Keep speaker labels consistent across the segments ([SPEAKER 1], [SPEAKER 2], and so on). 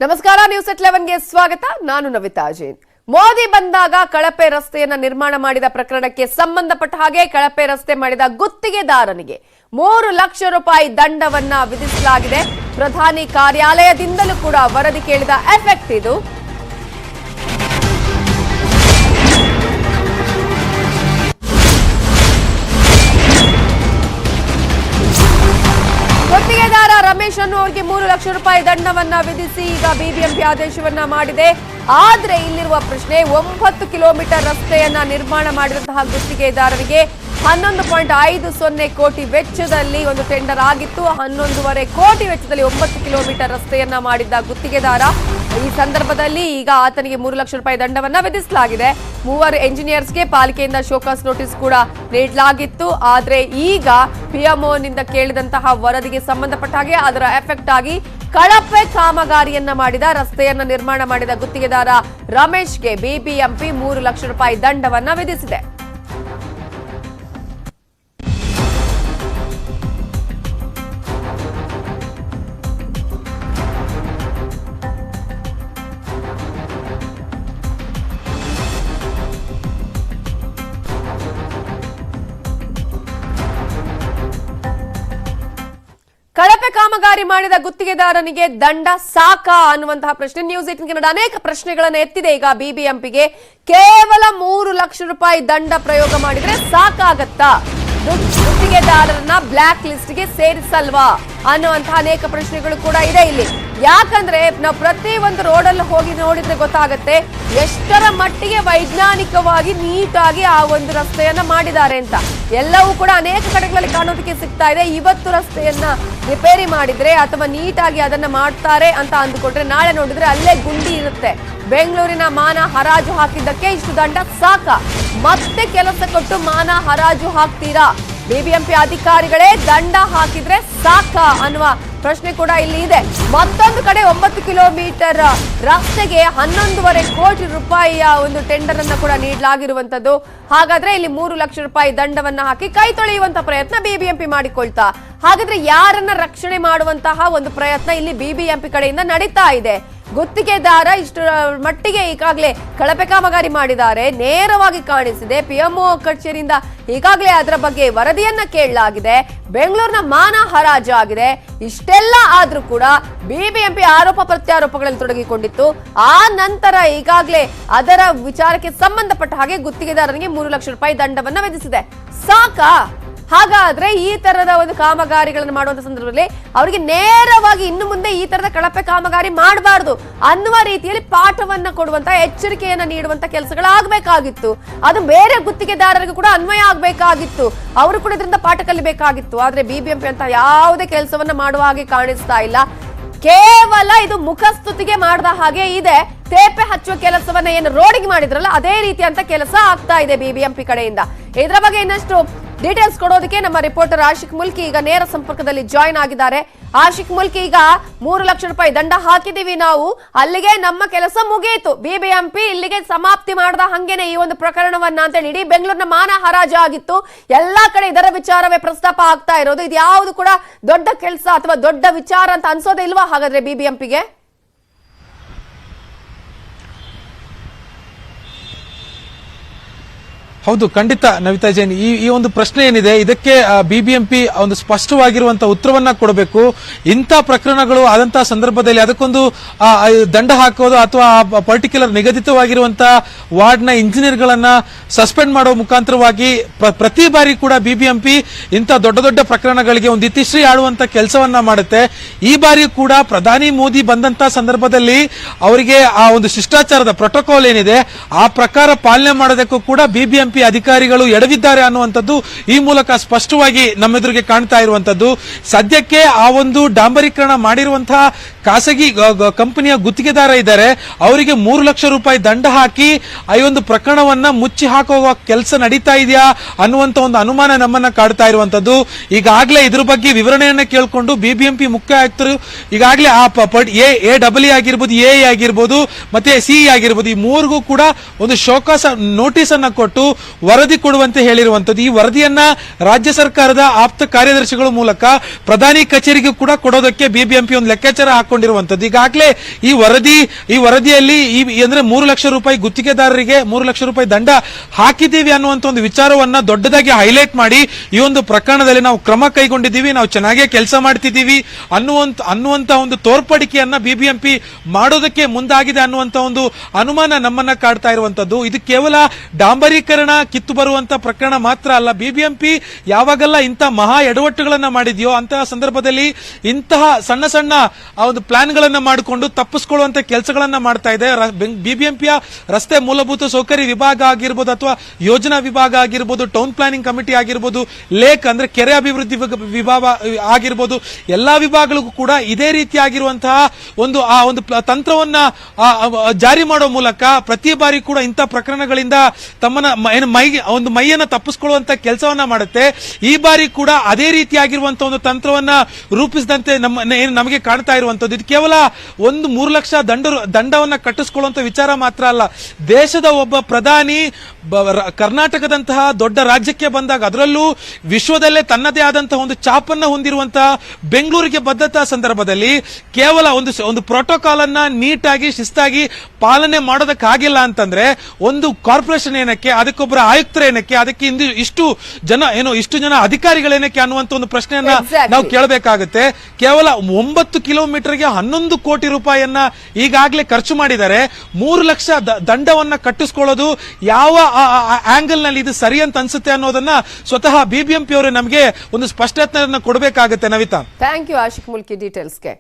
[SPEAKER 1] ನಮಸ್ಕಾರ ನ್ಯೂಸ್ 11 ಗೆ ಸ್ವಾಗತ. ನಾನು ನವಿತಾ ಜೈನ್. ಮೋದಿ ಬಂದಾಗ ಕಳಪೆ ರಸ್ತೆಯನ್ನ ನಿರ್ಮಾಣ ಮಾಡಿದ ಪ್ರಕರಣಕ್ಕೆ ಸಂಬಂಧಪಟ್ಟ ಹಾಗೆ ಕಳಪೆ ರಸ್ತೆ ಮಾಡಿದ ಗುತ್ತಿಗೆದಾರನಿಗೆ 3 ಲಕ್ಷ ರೂಪಾಯಿ ದಂಡವನ್ನ ವಿಧಿಸಲಾಗಿದೆ. ಪ್ರಧಾನಿ ಕಾರ್ಯಾಲಯದಿಂದಲೂ ಕೂಡ ವರದಿ ಕೇಳಿದ ಎಫೆಕ್ಟ್ ಇದು. ಗುತ್ತಿಗೆದಾರ ರಮೇಶ್ ಅನ್ನುವರಿಗೆ 3 ಲಕ್ಷ ರೂಪಾಯಿ ದಂಡವನ್ನ ವಿಧಿಸಿ ಈಗ ಬಿಬಿಎಂಪಿ ಆದೇಶವನ್ನ ಮಾಡಿದೆ. ಆದ್ರೆ ಇಲ್ಲಿರುವ ಪ್ರಶ್ನೆ, 9 ಕಿಲೋಮೀಟರ್ ರಸ್ತೆಯನ್ನ ನಿರ್ಮಾಣ ಮಾಡಿದಂತಹ ಗುತ್ತಿಗೆದಾರರಿಗೆ 11.50 ಕೋಟಿ ವೆಚ್ಚದಲ್ಲಿ ಒಂದು ಟೆಂಡರ್ ಆಗಿತ್ತು. 11.5 ಕೋಟಿ ವೆಚ್ಚದಲ್ಲಿ 9 ಕಿಲೋಮೀಟರ್ ರಸ್ತೆಯನ್ನ ಮಾಡಿದ್ದ ಗುತ್ತಿಗೆದಾರ. ಈ ಸಂದರ್ಭದಲ್ಲಿ ಈಗ ಆತನಿಗೆ 3 ಲಕ್ಷ ರೂಪಾಯಿ ದಂಡವನ್ನ ವಿಧಿಸಲಾಗಿದೆ. 3 ಎಂಜಿನಿಯರ್ಸ್ಗೆ ಪಾಲಿಕೆಯಿಂದ ಶೋಕಾಸ್ ನೋಟಿಸ್ ಕೂಡ ನೀಡಲಾಗಿತ್ತು. ಆದ್ರೆ ಈಗ ಪಿಎಂಒನಿಂದ ಕೇಳಿದಂತಹ ವರದಿಗೆ ಸಂಬಂಧಪಟ್ಟ ಹಾಗೆ ಅದರ ಎಫೆಕ್ಟ್ ಆಗಿ ಕಳಪೆ ಕಾಮಗಾರಿಯನ್ನ ಮಾಡಿದ ರಸ್ತೆಯನ್ನ ನಿರ್ಮಾಣ ಮಾಡಿದ ಗುತ್ತಿಗೆದಾರ ರಮೇಶ್ಗೆ ಬಿಬಿಎಂಪಿ 3 ಲಕ್ಷ ರೂಪಾಯಿ ದಂಡವನ್ನ ವಿಧಿಸಿದೆ. ಕಳಪೆ ಕಾಮಗಾರಿ ಮಾಡಿದ ಗುತ್ತಿಗೆದಾರನಿಗೆ ದಂಡ ಸಾಕಾ ಅನ್ನುವಂತಹ ಪ್ರಶ್ನೆ ನ್ಯೂಸ್ 18 ಕನ್ನಡ ಅನೇಕ ಪ್ರಶ್ನೆಗಳನ್ನು ಎತ್ತಿದೆ. ಈಗ ಬಿಬಿಎಂಪಿಗೆ ಕೇವಲ 3 ಲಕ್ಷ ರೂಪಾಯಿ ದಂಡ ಪ್ರಯೋಗ ಮಾಡಿದ್ರೆ ಸಾಕಾಗತ್ತಾ? ಗುತ್ತಿಗೆದಾರರನ್ನ ಬ್ಲಾಕ್ ಲಿಸ್ಟ್ಗೆ ಸೇರಿಸಲ್ವಾ ಅನ್ನುವಂತಹ ಅನೇಕ ಪ್ರಶ್ನೆಗಳು ಕೂಡ ಇದೆ ಇಲ್ಲಿ. ಯಾಕಂದ್ರೆ ನಾವು ಪ್ರತಿ ಒಂದು ರೋಡಲ್ಲಿ ಹೋಗಿ ನೋಡಿದ್ರೆ ಗೊತ್ತಾಗತ್ತೆ ಎಷ್ಟರ ಮಟ್ಟಿಗೆ ವೈಜ್ಞಾನಿಕವಾಗಿ ನೀಟಾಗಿ ಆ ಒಂದು ರಸ್ತೆಯನ್ನ ಮಾಡಿದ್ದಾರೆ ಅಂತ. ಎಲ್ಲವೂ ಕೂಡ ಅನೇಕ ಕಡೆಗಳಲ್ಲಿ ಕಾಣೋದಕ್ಕೆ ಸಿಗ್ತಾ ಇದೆ. ಇವತ್ತು ರಸ್ತೆಯನ್ನ ರಿಪೇರಿ ಮಾಡಿದ್ರೆ ಅಥವಾ ನೀಟಾಗಿ ಅದನ್ನ ಮಾಡ್ತಾರೆ ಅಂತ ಅಂದುಕೊಂಡ್ರೆ ನಾಳೆ ನೋಡಿದ್ರೆ ಅಲ್ಲೇ ಗುಂಡಿ ಇರುತ್ತೆ. ಬೆಂಗಳೂರಿನ ಮಾನ ಹರಾಜು ಹಾಕಿದ್ದಕ್ಕೆ ಇಷ್ಟು ದಂಡ ಸಾಕ? ಮತ್ತೆ ಕೆಲಸ ಕೊಟ್ಟು ಮಾನ ಹರಾಜು ಹಾಕ್ತೀರಾ? ಬಿಬಿಎಂಪಿ ಅಧಿಕಾರಿಗಳೇ ದಂಡ ಹಾಕಿದ್ರೆ ಸಾಕ ಅನ್ನುವ ಪ್ರಶ್ನೆ ಕೂಡ ಇಲ್ಲಿ ಇದೆ. ಮತ್ತೊಂದು ಕಡೆ 9 ಕಿಲೋಮೀಟರ್ ರಸ್ತೆಗೆ 11.5 ಕೋಟಿ ರೂಪಾಯಿಯ ಒಂದು ಟೆಂಡರ್ ಅನ್ನ ಕೂಡ ನೀಡಲಾಗಿರುವಂತದ್ದು. ಹಾಗಾದ್ರೆ ಇಲ್ಲಿ 3 ಲಕ್ಷ ರೂಪಾಯಿ ದಂಡವನ್ನ ಹಾಕಿ ಕೈ ತೊಳೆಯುವಂತ ಪ್ರಯತ್ನ ಬಿಬಿಎಂಪಿ ಮಾಡಿಕೊಳ್ತಾ. ಹಾಗಾದ್ರೆ ಯಾರನ್ನ ರಕ್ಷಣೆ ಮಾಡುವಂತಹ ಒಂದು ಪ್ರಯತ್ನ ಇಲ್ಲಿ ಬಿಬಿಎಂಪಿ ಕಡೆಯಿಂದ ನಡೀತಾ ಇದೆ? ಗುತ್ತಿಗೆದಾರ ಇಷ್ಟು ಮಟ್ಟಿಗೆ ಈಗಾಗಲೇ ಕಳಪೆ ಕಾಮಗಾರಿ ಮಾಡಿದ್ದಾರೆ, ನೇರವಾಗಿ ಕಾಣಿಸಿದೆ. ಪಿಎಂಒ ಕಚೇರಿಯಿಂದ ಈಗಾಗಲೇ ಅದರ ಬಗ್ಗೆ ವರದಿಯನ್ನ ಕೇಳಲಾಗಿದೆ. ಬೆಂಗಳೂರಿನ ಮಾನ ಹರಾಜು ಆಗಿದೆ. ಇಷ್ಟೆಲ್ಲ ಆದ್ರೂ ಕೂಡ ಬಿಬಿಎಂಪಿ ಆರೋಪ ಪ್ರತ್ಯಾರೋಪಗಳಲ್ಲಿ ತೊಡಗಿಕೊಂಡಿತ್ತು. ಆ ನಂತರ ಈಗಾಗಲೇ ಅದರ ವಿಚಾರಕ್ಕೆ ಸಂಬಂಧಪಟ್ಟ ಹಾಗೆ ಗುತ್ತಿಗೆದಾರನಿಗೆ 3 ಲಕ್ಷ ರೂಪಾಯಿ ದಂಡವನ್ನ ವಿಧಿಸಿದೆ. ಸಾಕಾ? ಹಾಗಾದ್ರೆ ಈ ತರದ ಒಂದು ಕಾಮಗಾರಿಗಳನ್ನು ಮಾಡುವಂತ ಸಂದರ್ಭದಲ್ಲಿ ಅವರಿಗೆ ನೇರವಾಗಿ ಇನ್ನು ಮುಂದೆ ಈ ತರದ ಕಳಪೆ ಕಾಮಗಾರಿ ಮಾಡಬಾರದು ಅನ್ನುವ ರೀತಿಯಲ್ಲಿ ಪಾಠವನ್ನ ಕೊಡುವಂತ, ಎಚ್ಚರಿಕೆಯನ್ನ ನೀಡುವಂತ ಕೆಲಸಗಳಾಗಬೇಕಾಗಿತ್ತು. ಅದು ಬೇರೆ ಗುತ್ತಿಗೆದಾರರಿಗೂ ಕೂಡ ಅನ್ವಯ ಆಗಬೇಕಾಗಿತ್ತು. ಅವರು ಕೂಡ ಇದರಿಂದ ಪಾಠ ಕಲಿಬೇಕಾಗಿತ್ತು. ಆದ್ರೆ ಬಿಬಿಎಂಪಿ ಅಂತ ಯಾವುದೇ ಕೆಲಸವನ್ನ ಮಾಡುವ ಹಾಗೆ ಕಾಣಿಸ್ತಾ ಇಲ್ಲ. ಕೇವಲ ಇದು ಮುಖಸ್ತುತಿಗೆ ಮಾಡಿದ ಹಾಗೆ ಇದೆ. ತೇಪೆ ಹಚ್ಚುವ ಕೆಲಸವನ್ನ ಏನು ರೋಡಿಗೆ ಮಾಡಿದ್ರಲ್ಲ ಅದೇ ರೀತಿಯಂತ ಕೆಲಸ ಆಗ್ತಾ ಇದೆ ಬಿಬಿಎಂಪಿ ಕಡೆಯಿಂದ. ಇದರ ಬಗ್ಗೆ ಇನ್ನಷ್ಟು ಡೀಟೇಲ್ಸ್ ಕೊಡೋದಕ್ಕೆ ನಮ್ಮ ರಿಪೋರ್ಟರ್ ಆಶಿಕ್ ಮುಲ್ಕಿ ಈಗ ನೇರ ಸಂಪರ್ಕದಲ್ಲಿ ಜಾಯಿನ್ ಆಗಿದ್ದಾರೆ. ಆಶಿಕ್ ಮುಲ್ಕಿ, ಈಗ 3 ಲಕ್ಷ ರೂಪಾಯಿ ದಂಡ ಹಾಕಿದೀವಿ ನಾವು, ಅಲ್ಲಿಗೆ ನಮ್ಮ ಕೆಲಸ ಮುಗಿಯಿತು, ಬಿಬಿಎಂಪಿ ಇಲ್ಲಿಗೆ ಸಮಾಪ್ತಿ ಮಾಡದ ಹಂಗೇನೆ ಈ ಒಂದು ಪ್ರಕರಣವನ್ನ ಅಂತ ಹೇಳಿ ಇಡೀ ಬೆಂಗಳೂರಿನ ಮಾನ ಹರಾಜು ಆಗಿತ್ತು. ಎಲ್ಲಾ ಕಡೆ ಇದರ ವಿಚಾರವೇ ಪ್ರಸ್ತಾಪ ಆಗ್ತಾ ಇರೋದು. ಇದು ಯಾವುದು ಕೂಡ ದೊಡ್ಡ ಕೆಲಸ ಅಥವಾ ದೊಡ್ಡ ವಿಚಾರ ಅಂತ ಅನ್ಸೋದೇ ಇಲ್ವಾ ಹಾಗಾದ್ರೆ ಬಿಬಿಎಂಪಿಗೆ?
[SPEAKER 2] ಹೌದು, ಖಂಡಿತ ನವಿತಾ ಜೈನ್. ಈ ಒಂದು ಪ್ರಶ್ನೆ ಏನಿದೆ ಇದಕ್ಕೆ ಬಿಬಿಎಂಪಿ ಒಂದು ಸ್ಪಷ್ಟವಾಗಿರುವಂತಹ ಉತ್ತರವನ್ನ ಕೊಡಬೇಕು. ಇಂಥ ಪ್ರಕರಣಗಳು ಆದಂತಹ ಸಂದರ್ಭದಲ್ಲಿ ಅದಕ್ಕೊಂದು ದಂಡ ಹಾಕೋದು ಅಥವಾ ಪರ್ಟಿಕ್ಯುಲರ್ ನಿಗದಿತವಾಗಿರುವಂತಹ ವಾರ್ಡ್ನ ಇಂಜಿನಿಯರ್ಗಳನ್ನ ಸಸ್ಪೆಂಡ್ ಮಾಡುವ ಮುಖಾಂತರವಾಗಿ ಪ್ರತಿ ಬಾರಿ ಕೂಡ ಬಿಬಿಎಂಪಿ ಇಂಥ ದೊಡ್ಡ ದೊಡ್ಡ ಪ್ರಕರಣಗಳಿಗೆ ಒಂದು ಇತಿಶ್ರೀ ಆಡುವಂತ ಕೆಲಸವನ್ನ ಮಾಡುತ್ತೆ. ಈ ಬಾರಿ ಕೂಡ ಪ್ರಧಾನಿ ಮೋದಿ ಬಂದಂತಹ ಸಂದರ್ಭದಲ್ಲಿ ಅವರಿಗೆ ಆ ಒಂದು ಶಿಷ್ಟಾಚಾರದ ಪ್ರೋಟೋಕಾಲ್ ಏನಿದೆ ಆ ಪ್ರಕಾರ ಪಾಲನೆ ಮಾಡೋದಕ್ಕೂ ಕೂಡ ಬಿಬಿಎಂಪಿ ಅಧಿಕಾರಿಗಳು ಎಡವಿದ್ದಾರೆ ಅನ್ನುವಂಥದ್ದು ಈ ಮೂಲಕ ಸ್ಪಷ್ಟವಾಗಿ ನಮ್ಮೆದುರಿಗೆ ಕಾಣ್ತಾ ಇರುವಂತದ್ದು. ಸದ್ಯಕ್ಕೆ ಆ ಒಂದು ಡಾಂಬರೀಕರಣ ಮಾಡಿರುವಂತಹ ಖಾಸಗಿ ಕಂಪನಿಯ ಗುತ್ತಿಗೆದಾರ ಇದ್ದಾರೆ, ಅವರಿಗೆ 3 ಲಕ್ಷ ರೂಪಾಯಿ ದಂಡ ಹಾಕಿ ಈ ಒಂದು ಪ್ರಕರಣವನ್ನ ಮುಚ್ಚಿ ಹಾಕುವ ಕೆಲಸ ನಡೀತಾ ಇದೆಯಾ ಅನ್ನುವಂತ ಒಂದು ಅನುಮಾನ ನಮ್ಮನ್ನ ಕಾಡ್ತಾ ಇರುವಂತದ್ದು. ಈಗಾಗಲೇ ಇದ್ರ ಬಗ್ಗೆ ವಿವರಣೆಯನ್ನ ಕೇಳಿಕೊಂಡು ಬಿಬಿಎಂಪಿ ಮುಖ್ಯ ಆಯುಕ್ತರು ಈಗಾಗಲೇ ಆ ಎ ಆಗಿರ್ಬೋದು, ಎ ಆಗಿರ್ಬೋದು, ಮತ್ತೆ ಸಿಇ ಆಗಿರ್ಬೋದು, ಈ ಮೂರಿಗೂ ಕೂಡ ಒಂದು ಶೋಕಾಸ್ ನೋಟಿಸ್ ಅನ್ನ ಕೊಟ್ಟು ವರದಿ ಕೊಡುವಂತೆ ಹೇಳಿರುವಂತದ್ದು. ಈ ವರದಿಯನ್ನ ರಾಜ್ಯ ಸರ್ಕಾರದ ಆಪ್ತ ಕಾರ್ಯದರ್ಶಿಗಳ ಮೂಲಕ ಪ್ರಧಾನಿ ಕಚೇರಿಗೂ ಕೂಡ ಕೊಡೋದಕ್ಕೆ ಬಿಬಿಎಂಪಿ ಒಂದು ಲೆಕ್ಕಾಚಾರ ಹಾಕೊಂಡು ಮಾಡಿಕೊಂಡಿರುವಂತದ್ದು. ಈಗಾಗಲೇ ಈ ವರದಿಯಲ್ಲಿ ಅಂದ್ರೆ 3 ಲಕ್ಷ ರೂಪಾಯಿ ಗುತ್ತಿಗೆದಾರರಿಗೆ 3 ಲಕ್ಷ ರೂಪಾಯಿ ದಂಡ ಹಾಕಿದ್ದೀವಿ ಅನ್ನುವಂತ ಒಂದು ವಿಚಾರವನ್ನ ದೊಡ್ಡದಾಗಿ ಹೈಲೈಟ್ ಮಾಡಿ ಈ ಒಂದು ಪ್ರಕರಣದಲ್ಲಿ ನಾವು ಕ್ರಮ ಕೈಗೊಂಡಿದ್ದೀವಿ, ನಾವು ಚೆನ್ನಾಗೇ ಕೆಲಸ ಮಾಡ್ತಿದ್ದೀವಿ ಅನ್ನುವಂತ ಒಂದು ತೋರ್ಪಡಿಕೆಯನ್ನ ಬಿಬಿಎಂಪಿ ಮಾಡೋದಕ್ಕೆ ಮುಂದಾಗಿದೆ ಅನ್ನುವಂತ ಒಂದು ಅನುಮಾನ ನಮ್ಮನ್ನ ಕಾಡ್ತಾ ಇರುವಂತದ್ದು. ಇದು ಕೇವಲ ಡಾಂಬರೀಕರಣ ಕಿತ್ತು ಬರುವಂತ ಪ್ರಕರಣ ಮಾತ್ರ ಅಲ್ಲ. ಬಿಬಿಎಂಪಿ ಯಾವಾಗೆಲ್ಲ ಇಂಥ ಮಹಾ ಎಡವಟ್ಟುಗಳನ್ನ ಮಾಡಿದೆಯೋ ಅಂತಹ ಸಂದರ್ಭದಲ್ಲಿ ಇಂತಹ ಸಣ್ಣ ಸಣ್ಣ ಒಂದು ಪ್ಲಾನ್ ಗಳನ್ನ ಮಾಡಿಕೊಂಡು ತಪ್ಪಿಸಿಕೊಳ್ಳುವಂತ ಕೆಲಸಗಳನ್ನ ಮಾಡ್ತಾ ಇದೆ. ಬಿಬಿಎಂಪಿಯ ರಸ್ತೆ ಮೂಲಭೂತ ಸೌಕರ್ಯ ವಿಭಾಗ ಆಗಿರ್ಬೋದು ಅಥವಾ ಯೋಜನಾ ವಿಭಾಗ ಆಗಿರ್ಬೋದು, ಟೌನ್ ಪ್ಲಾನಿಂಗ್ ಕಮಿಟಿ ಆಗಿರ್ಬೋದು, ಲೇಕ್ ಅಂದ್ರೆ ಕೆರೆ ಅಭಿವೃದ್ಧಿ ವಿಭಾಗ ಆಗಿರ್ಬೋದು, ಎಲ್ಲಾ ವಿಭಾಗಗಳಿಗೂ ಕೂಡ ಇದೇ ರೀತಿಯಾಗಿರುವಂತಹ ಒಂದು ತಂತ್ರವನ್ನ ಜಾರಿ ಮಾಡೋ ಮೂಲಕ ಪ್ರತಿ ಬಾರಿ ಕೂಡ ಇಂಥ ಪ್ರಕರಣಗಳಿಂದ ತಮ್ಮನ್ನ ಮೈಯನ್ನ ತಪ್ಪಿಸಿಕೊಳ್ಳುವಂತ ಕೆಲಸವನ್ನ ಮಾಡುತ್ತೆ. ಈ ಬಾರಿ ಕೂಡ ಅದೇ ರೀತಿಯಾಗಿರುವಂತಹ ಒಂದು ತಂತ್ರವನ್ನ ರೂಪಿಸಿದಂತೆ ನಮಗೆ ಕಾಣ್ತಾ ಇರುವಂತದ್ದು. ಇದು ಕೇವಲ 3 ಲಕ್ಷ ದಂಡವನ್ನ ಕಟ್ಟಿಸಿಕೊಳ್ಳುವಂತ ವಿಚಾರ ಮಾತ್ರ ಅಲ್ಲ. ದೇಶದ ಒಬ್ಬ ಪ್ರಧಾನಿ ಕರ್ನಾಟಕದಂತಹ ದೊಡ್ಡ ರಾಜ್ಯಕ್ಕೆ ಬಂದಾಗ, ಅದರಲ್ಲೂ ವಿಶ್ವದಲ್ಲೇ ತನ್ನದೇ ಆದಂತಹ ಒಂದು ಚಾಪನ್ನ ಹೊಂದಿರುವಂತಹ ಬೆಂಗಳೂರಿಗೆ ಬಂದಂತಹ ಸಂದರ್ಭದಲ್ಲಿ ಕೇವಲ ಒಂದು ಪ್ರೋಟೋಕಾಲ್ ಅನ್ನ ನೀಟಾಗಿ ಶಿಸ್ತಾಗಿ ಪಾಲನೆ ಮಾಡೋದಕ್ಕಾಗಿಲ್ಲ ಅಂತಂದ್ರೆ ಒಂದು ಕಾರ್ಪೊರೇಷನ್ ಏನಕ್ಕೆ, ಅದಕ್ಕೊಬ್ಬರ ಆಯುಕ್ತರ ಏನಕ್ಕೆ, ಅದಕ್ಕೆ ಇಷ್ಟು ಜನ ಅಧಿಕಾರಿಗಳೇನಕ್ಕೆ ಅನ್ನುವಂತ ಒಂದು ಪ್ರಶ್ನೆಯನ್ನ ನಾವು ಕೇಳಬೇಕಾಗುತ್ತೆ. ಕೇವಲ 9 ಕಿಲೋಮೀಟರ್ಗೆ 11 ಕೋಟಿ ರೂಪಾಯಿಯನ್ನ ಈಗಾಗಲೇ ಖರ್ಚು ಮಾಡಿದ್ದಾರೆ. 3 ಲಕ್ಷ ದಂಡವನ್ನ ಕಟ್ಟಿಸ್ಕೊಳ್ಳೋದು ಯಾವ ಆಂಗಲ್ ನಲ್ಲಿ ಇದು ಸರಿ ಅಂತ ಅನ್ಸುತ್ತೆ ಅನ್ನೋದನ್ನ ಸ್ವತಃ ಬಿಬಿಎಂಪಿ ಅವರು ನಮಗೆ ಒಂದು ಸ್ಪಷ್ಟತೆಯನ್ನು ಕೊಡಬೇಕಾಗುತ್ತೆ. ನವಿತಾ,
[SPEAKER 1] ಥ್ಯಾಂಕ್ ಯು ಆಶಿಕ್ ಮುಲ್ಕಿ ಡೀಟೇಲ್ಸ್ಗೆ.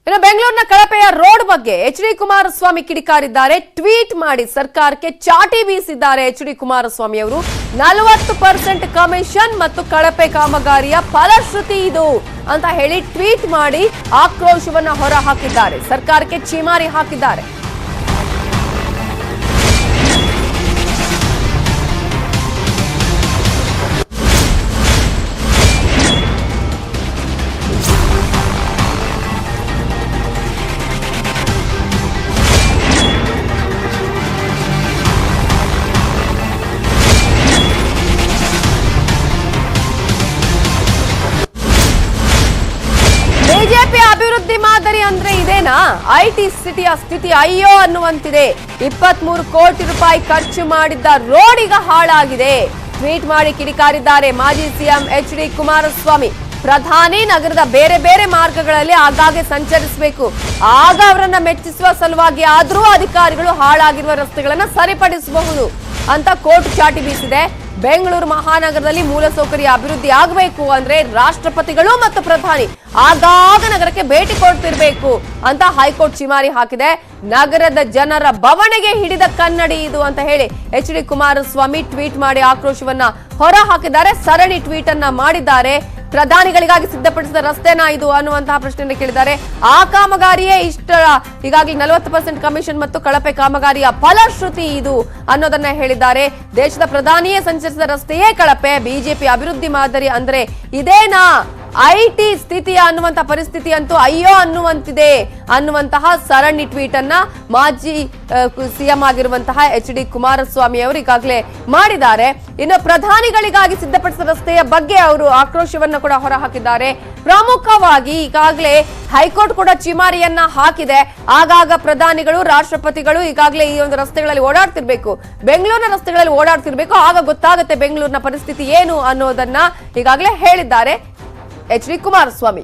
[SPEAKER 1] ಇನ್ನು ಬೆಂಗಳೂರಿನ ಕಳಪೆಯ ರೋಡ್ ಬಗ್ಗೆ ಎಚ್ ಡಿ ಕುಮಾರಸ್ವಾಮಿ ಕಿಡಿಕಾರಿದ್ದಾರೆ. ಟ್ವೀಟ್ ಮಾಡಿ ಸರ್ಕಾರಕ್ಕೆ ಚಾಟಿ ಬೀಸಿದ್ದಾರೆ ಎಚ್ ಡಿ ಕುಮಾರಸ್ವಾಮಿ ಅವರು. 40% ಕಮಿಷನ್ ಮತ್ತು ಕಳಪೆ ಕಾಮಗಾರಿಯ ಫಲಶ್ರುತಿ ಇದು ಅಂತ ಹೇಳಿ ಟ್ವೀಟ್ ಮಾಡಿ ಆಕ್ರೋಶವನ್ನ ಹೊರ ಹಾಕಿದ್ದಾರೆ. ಸರ್ಕಾರಕ್ಕೆ ಛೀಮಾರಿ ಹಾಕಿದ್ದಾರೆ. ಬಿಜೆಪಿ ಅಭಿವೃದ್ಧಿ ಮಾದರಿ ಅಂದ್ರೆ ಇದೇನಾ? ಐಟಿ ಸಿಟಿಯ ಸ್ಥಿತಿ ಅಯ್ಯೋ ಅನ್ನುವಂತಿದೆ. 23 ಕೋಟಿ ರೂಪಾಯಿ ಖರ್ಚು ಮಾಡಿದ್ದ ರೋಡ್ ಈಗ ಹಾಳಾಗಿದೆ. ಟ್ವೀಟ್ ಮಾಡಿ ಕಿಡಿಕಾರಿದ್ದಾರೆ ಮಾಜಿ ಸಿಎಂ ಎಚ್ ಡಿ ಕುಮಾರಸ್ವಾಮಿ. ಪ್ರಧಾನಿ ನಗರದ ಬೇರೆ ಬೇರೆ ಮಾರ್ಗಗಳಲ್ಲಿ ಆಗಾಗ್ಗೆ ಸಂಚರಿಸಬೇಕು, ಆಗ ಅವರನ್ನ ಮೆಚ್ಚಿಸುವ ಸಲುವಾಗಿ ಆದ್ರೂ ಅಧಿಕಾರಿಗಳು ಹಾಳಾಗಿರುವ ರಸ್ತೆಗಳನ್ನ ಸರಿಪಡಿಸಬಹುದು ಅಂತ ಕೋರ್ಟ್ ಚಾಟಿ ಬೀಸಿದೆ. ಬೆಂಗಳೂರು ಮಹಾನಗರದಲ್ಲಿ ಮೂಲಸೌಕರ್ಯ ಅಭಿವೃದ್ಧಿ ಆಗಬೇಕು ಅಂದ್ರೆ ರಾಷ್ಟ್ರಪತಿಗಳು ಮತ್ತು ಪ್ರಧಾನಿ ಆಗಾಗ ನಗರಕ್ಕೆ ಭೇಟಿ ಕೊಡ್ತಿರ್ಬೇಕು ಅಂತ ಹೈಕೋರ್ಟ್ ಚಿಮಾರಿ ಹಾಕಿದೆ. ನಗರದ ಜನರ ಬವಣೆಗೆ ಹಿಡಿದ ಕನ್ನಡಿ ಇದು ಅಂತ ಹೇಳಿ ಎಚ್ ಡಿ ಕುಮಾರಸ್ವಾಮಿ ಟ್ವೀಟ್ ಮಾಡಿ ಆಕ್ರೋಶವನ್ನ ಹೊರ ಹಾಕಿದ್ದಾರೆ. ಸರಣಿ ಟ್ವೀಟ್ ಅನ್ನ ಮಾಡಿದ್ದಾರೆ. ಪ್ರಧಾನಿಗಳಿಗಾಗಿ ಸಿದ್ಧಪಡಿಸಿದ ರಸ್ತೆನಾ ಇದು ಅನ್ನುವಂತಹ ಪ್ರಶ್ನೆಯನ್ನು ಕೇಳಿದ್ದಾರೆ. ಆ ಕಾಮಗಾರಿಯೇ ಈಗಾಗಲೇ 40% ಕಮಿಷನ್ ಮತ್ತು ಕಳಪೆ ಕಾಮಗಾರಿಯ ಫಲಶ್ರುತಿ ಇದು ಅನ್ನೋದನ್ನ ಹೇಳಿದ್ದಾರೆ. ದೇಶದ ಪ್ರಧಾನಿಯೇ ಸಂಚರಿಸಿದ ರಸ್ತೆಯೇ ಕಳಪೆ. ಬಿಜೆಪಿ ಅಭಿವೃದ್ಧಿ ಮಾದರಿ ಅಂದ್ರೆ ಇದೇನಾ? ಐಟಿ ಸ್ಥಿತಿಯ ಅನ್ನುವಂತ ಪರಿಸ್ಥಿತಿ ಅಂತೂ ಅಯ್ಯೋ ಅನ್ನುವಂತಿದೆ ಅನ್ನುವಂತಹ ಸರಣಿ ಟ್ವೀಟ್ ಅನ್ನ ಮಾಜಿ ಸಿಎಂ ಆಗಿರುವಂತಹ ಎಚ್ ಡಿ ಕುಮಾರಸ್ವಾಮಿ ಅವರು ಈಗಾಗಲೇ ಮಾಡಿದ್ದಾರೆ. ಇನ್ನು ಪ್ರಧಾನಿಗಳಿಗಾಗಿ ಸಿದ್ಧಪಡಿಸಿದ ರಸ್ತೆಯ ಬಗ್ಗೆ ಅವರು ಆಕ್ರೋಶವನ್ನ ಕೂಡ ಹೊರಹಾಕಿದ್ದಾರೆ. ಪ್ರಮುಖವಾಗಿ ಈಗಾಗಲೇ ಹೈಕೋರ್ಟ್ ಕೂಡ ಚಿಮಾರಿಯನ್ನ ಹಾಕಿದೆ. ಆಗಾಗ ಪ್ರಧಾನಿಗಳು ರಾಷ್ಟ್ರಪತಿಗಳು ಈಗಾಗಲೇ ಈ ಒಂದು ರಸ್ತೆಗಳಲ್ಲಿ ಓಡಾಡ್ತಿರ್ಬೇಕು, ಬೆಂಗಳೂರಿನ ರಸ್ತೆಗಳಲ್ಲಿ ಓಡಾಡ್ತಿರ್ಬೇಕು, ಆಗ ಗೊತ್ತಾಗುತ್ತೆ ಬೆಂಗಳೂರಿನ ಪರಿಸ್ಥಿತಿ ಏನು ಅನ್ನೋದನ್ನ ಈಗಾಗಲೇ ಹೇಳಿದ್ದಾರೆ ಎಚ್ ಡಿ ಕುಮಾರಸ್ವಾಮಿ.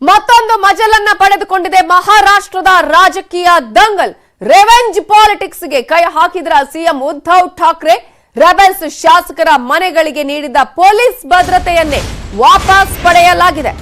[SPEAKER 1] ಮತ್ತೊಂದು ಮಜಲನ್ನ ಪಡೆದುಕೊಂಡಿದೆ ಮಹಾರಾಷ್ಟ್ರದ ರಾಜಕೀಯ ದಂಗಲ್. ರೆವೆಂಜ್ ಪಾಲಿಟಿಕ್ಸ್ಗೆ ಕೈ ಹಾಕಿದ್ರ ಸಿಎಂ ಉದ್ಧವ್ ಠಾಕ್ರೆ. ರೆಬೆಲ್ಸ್ ಶಾಸಕರ ಮನೆಗಳಿಗೆ ನೀಡಿದ ಪೊಲೀಸ್ ಭದ್ರತೆಯನ್ನೇ ವಾಪಸ್ ಪಡೆಯಲಾಗಿದೆ.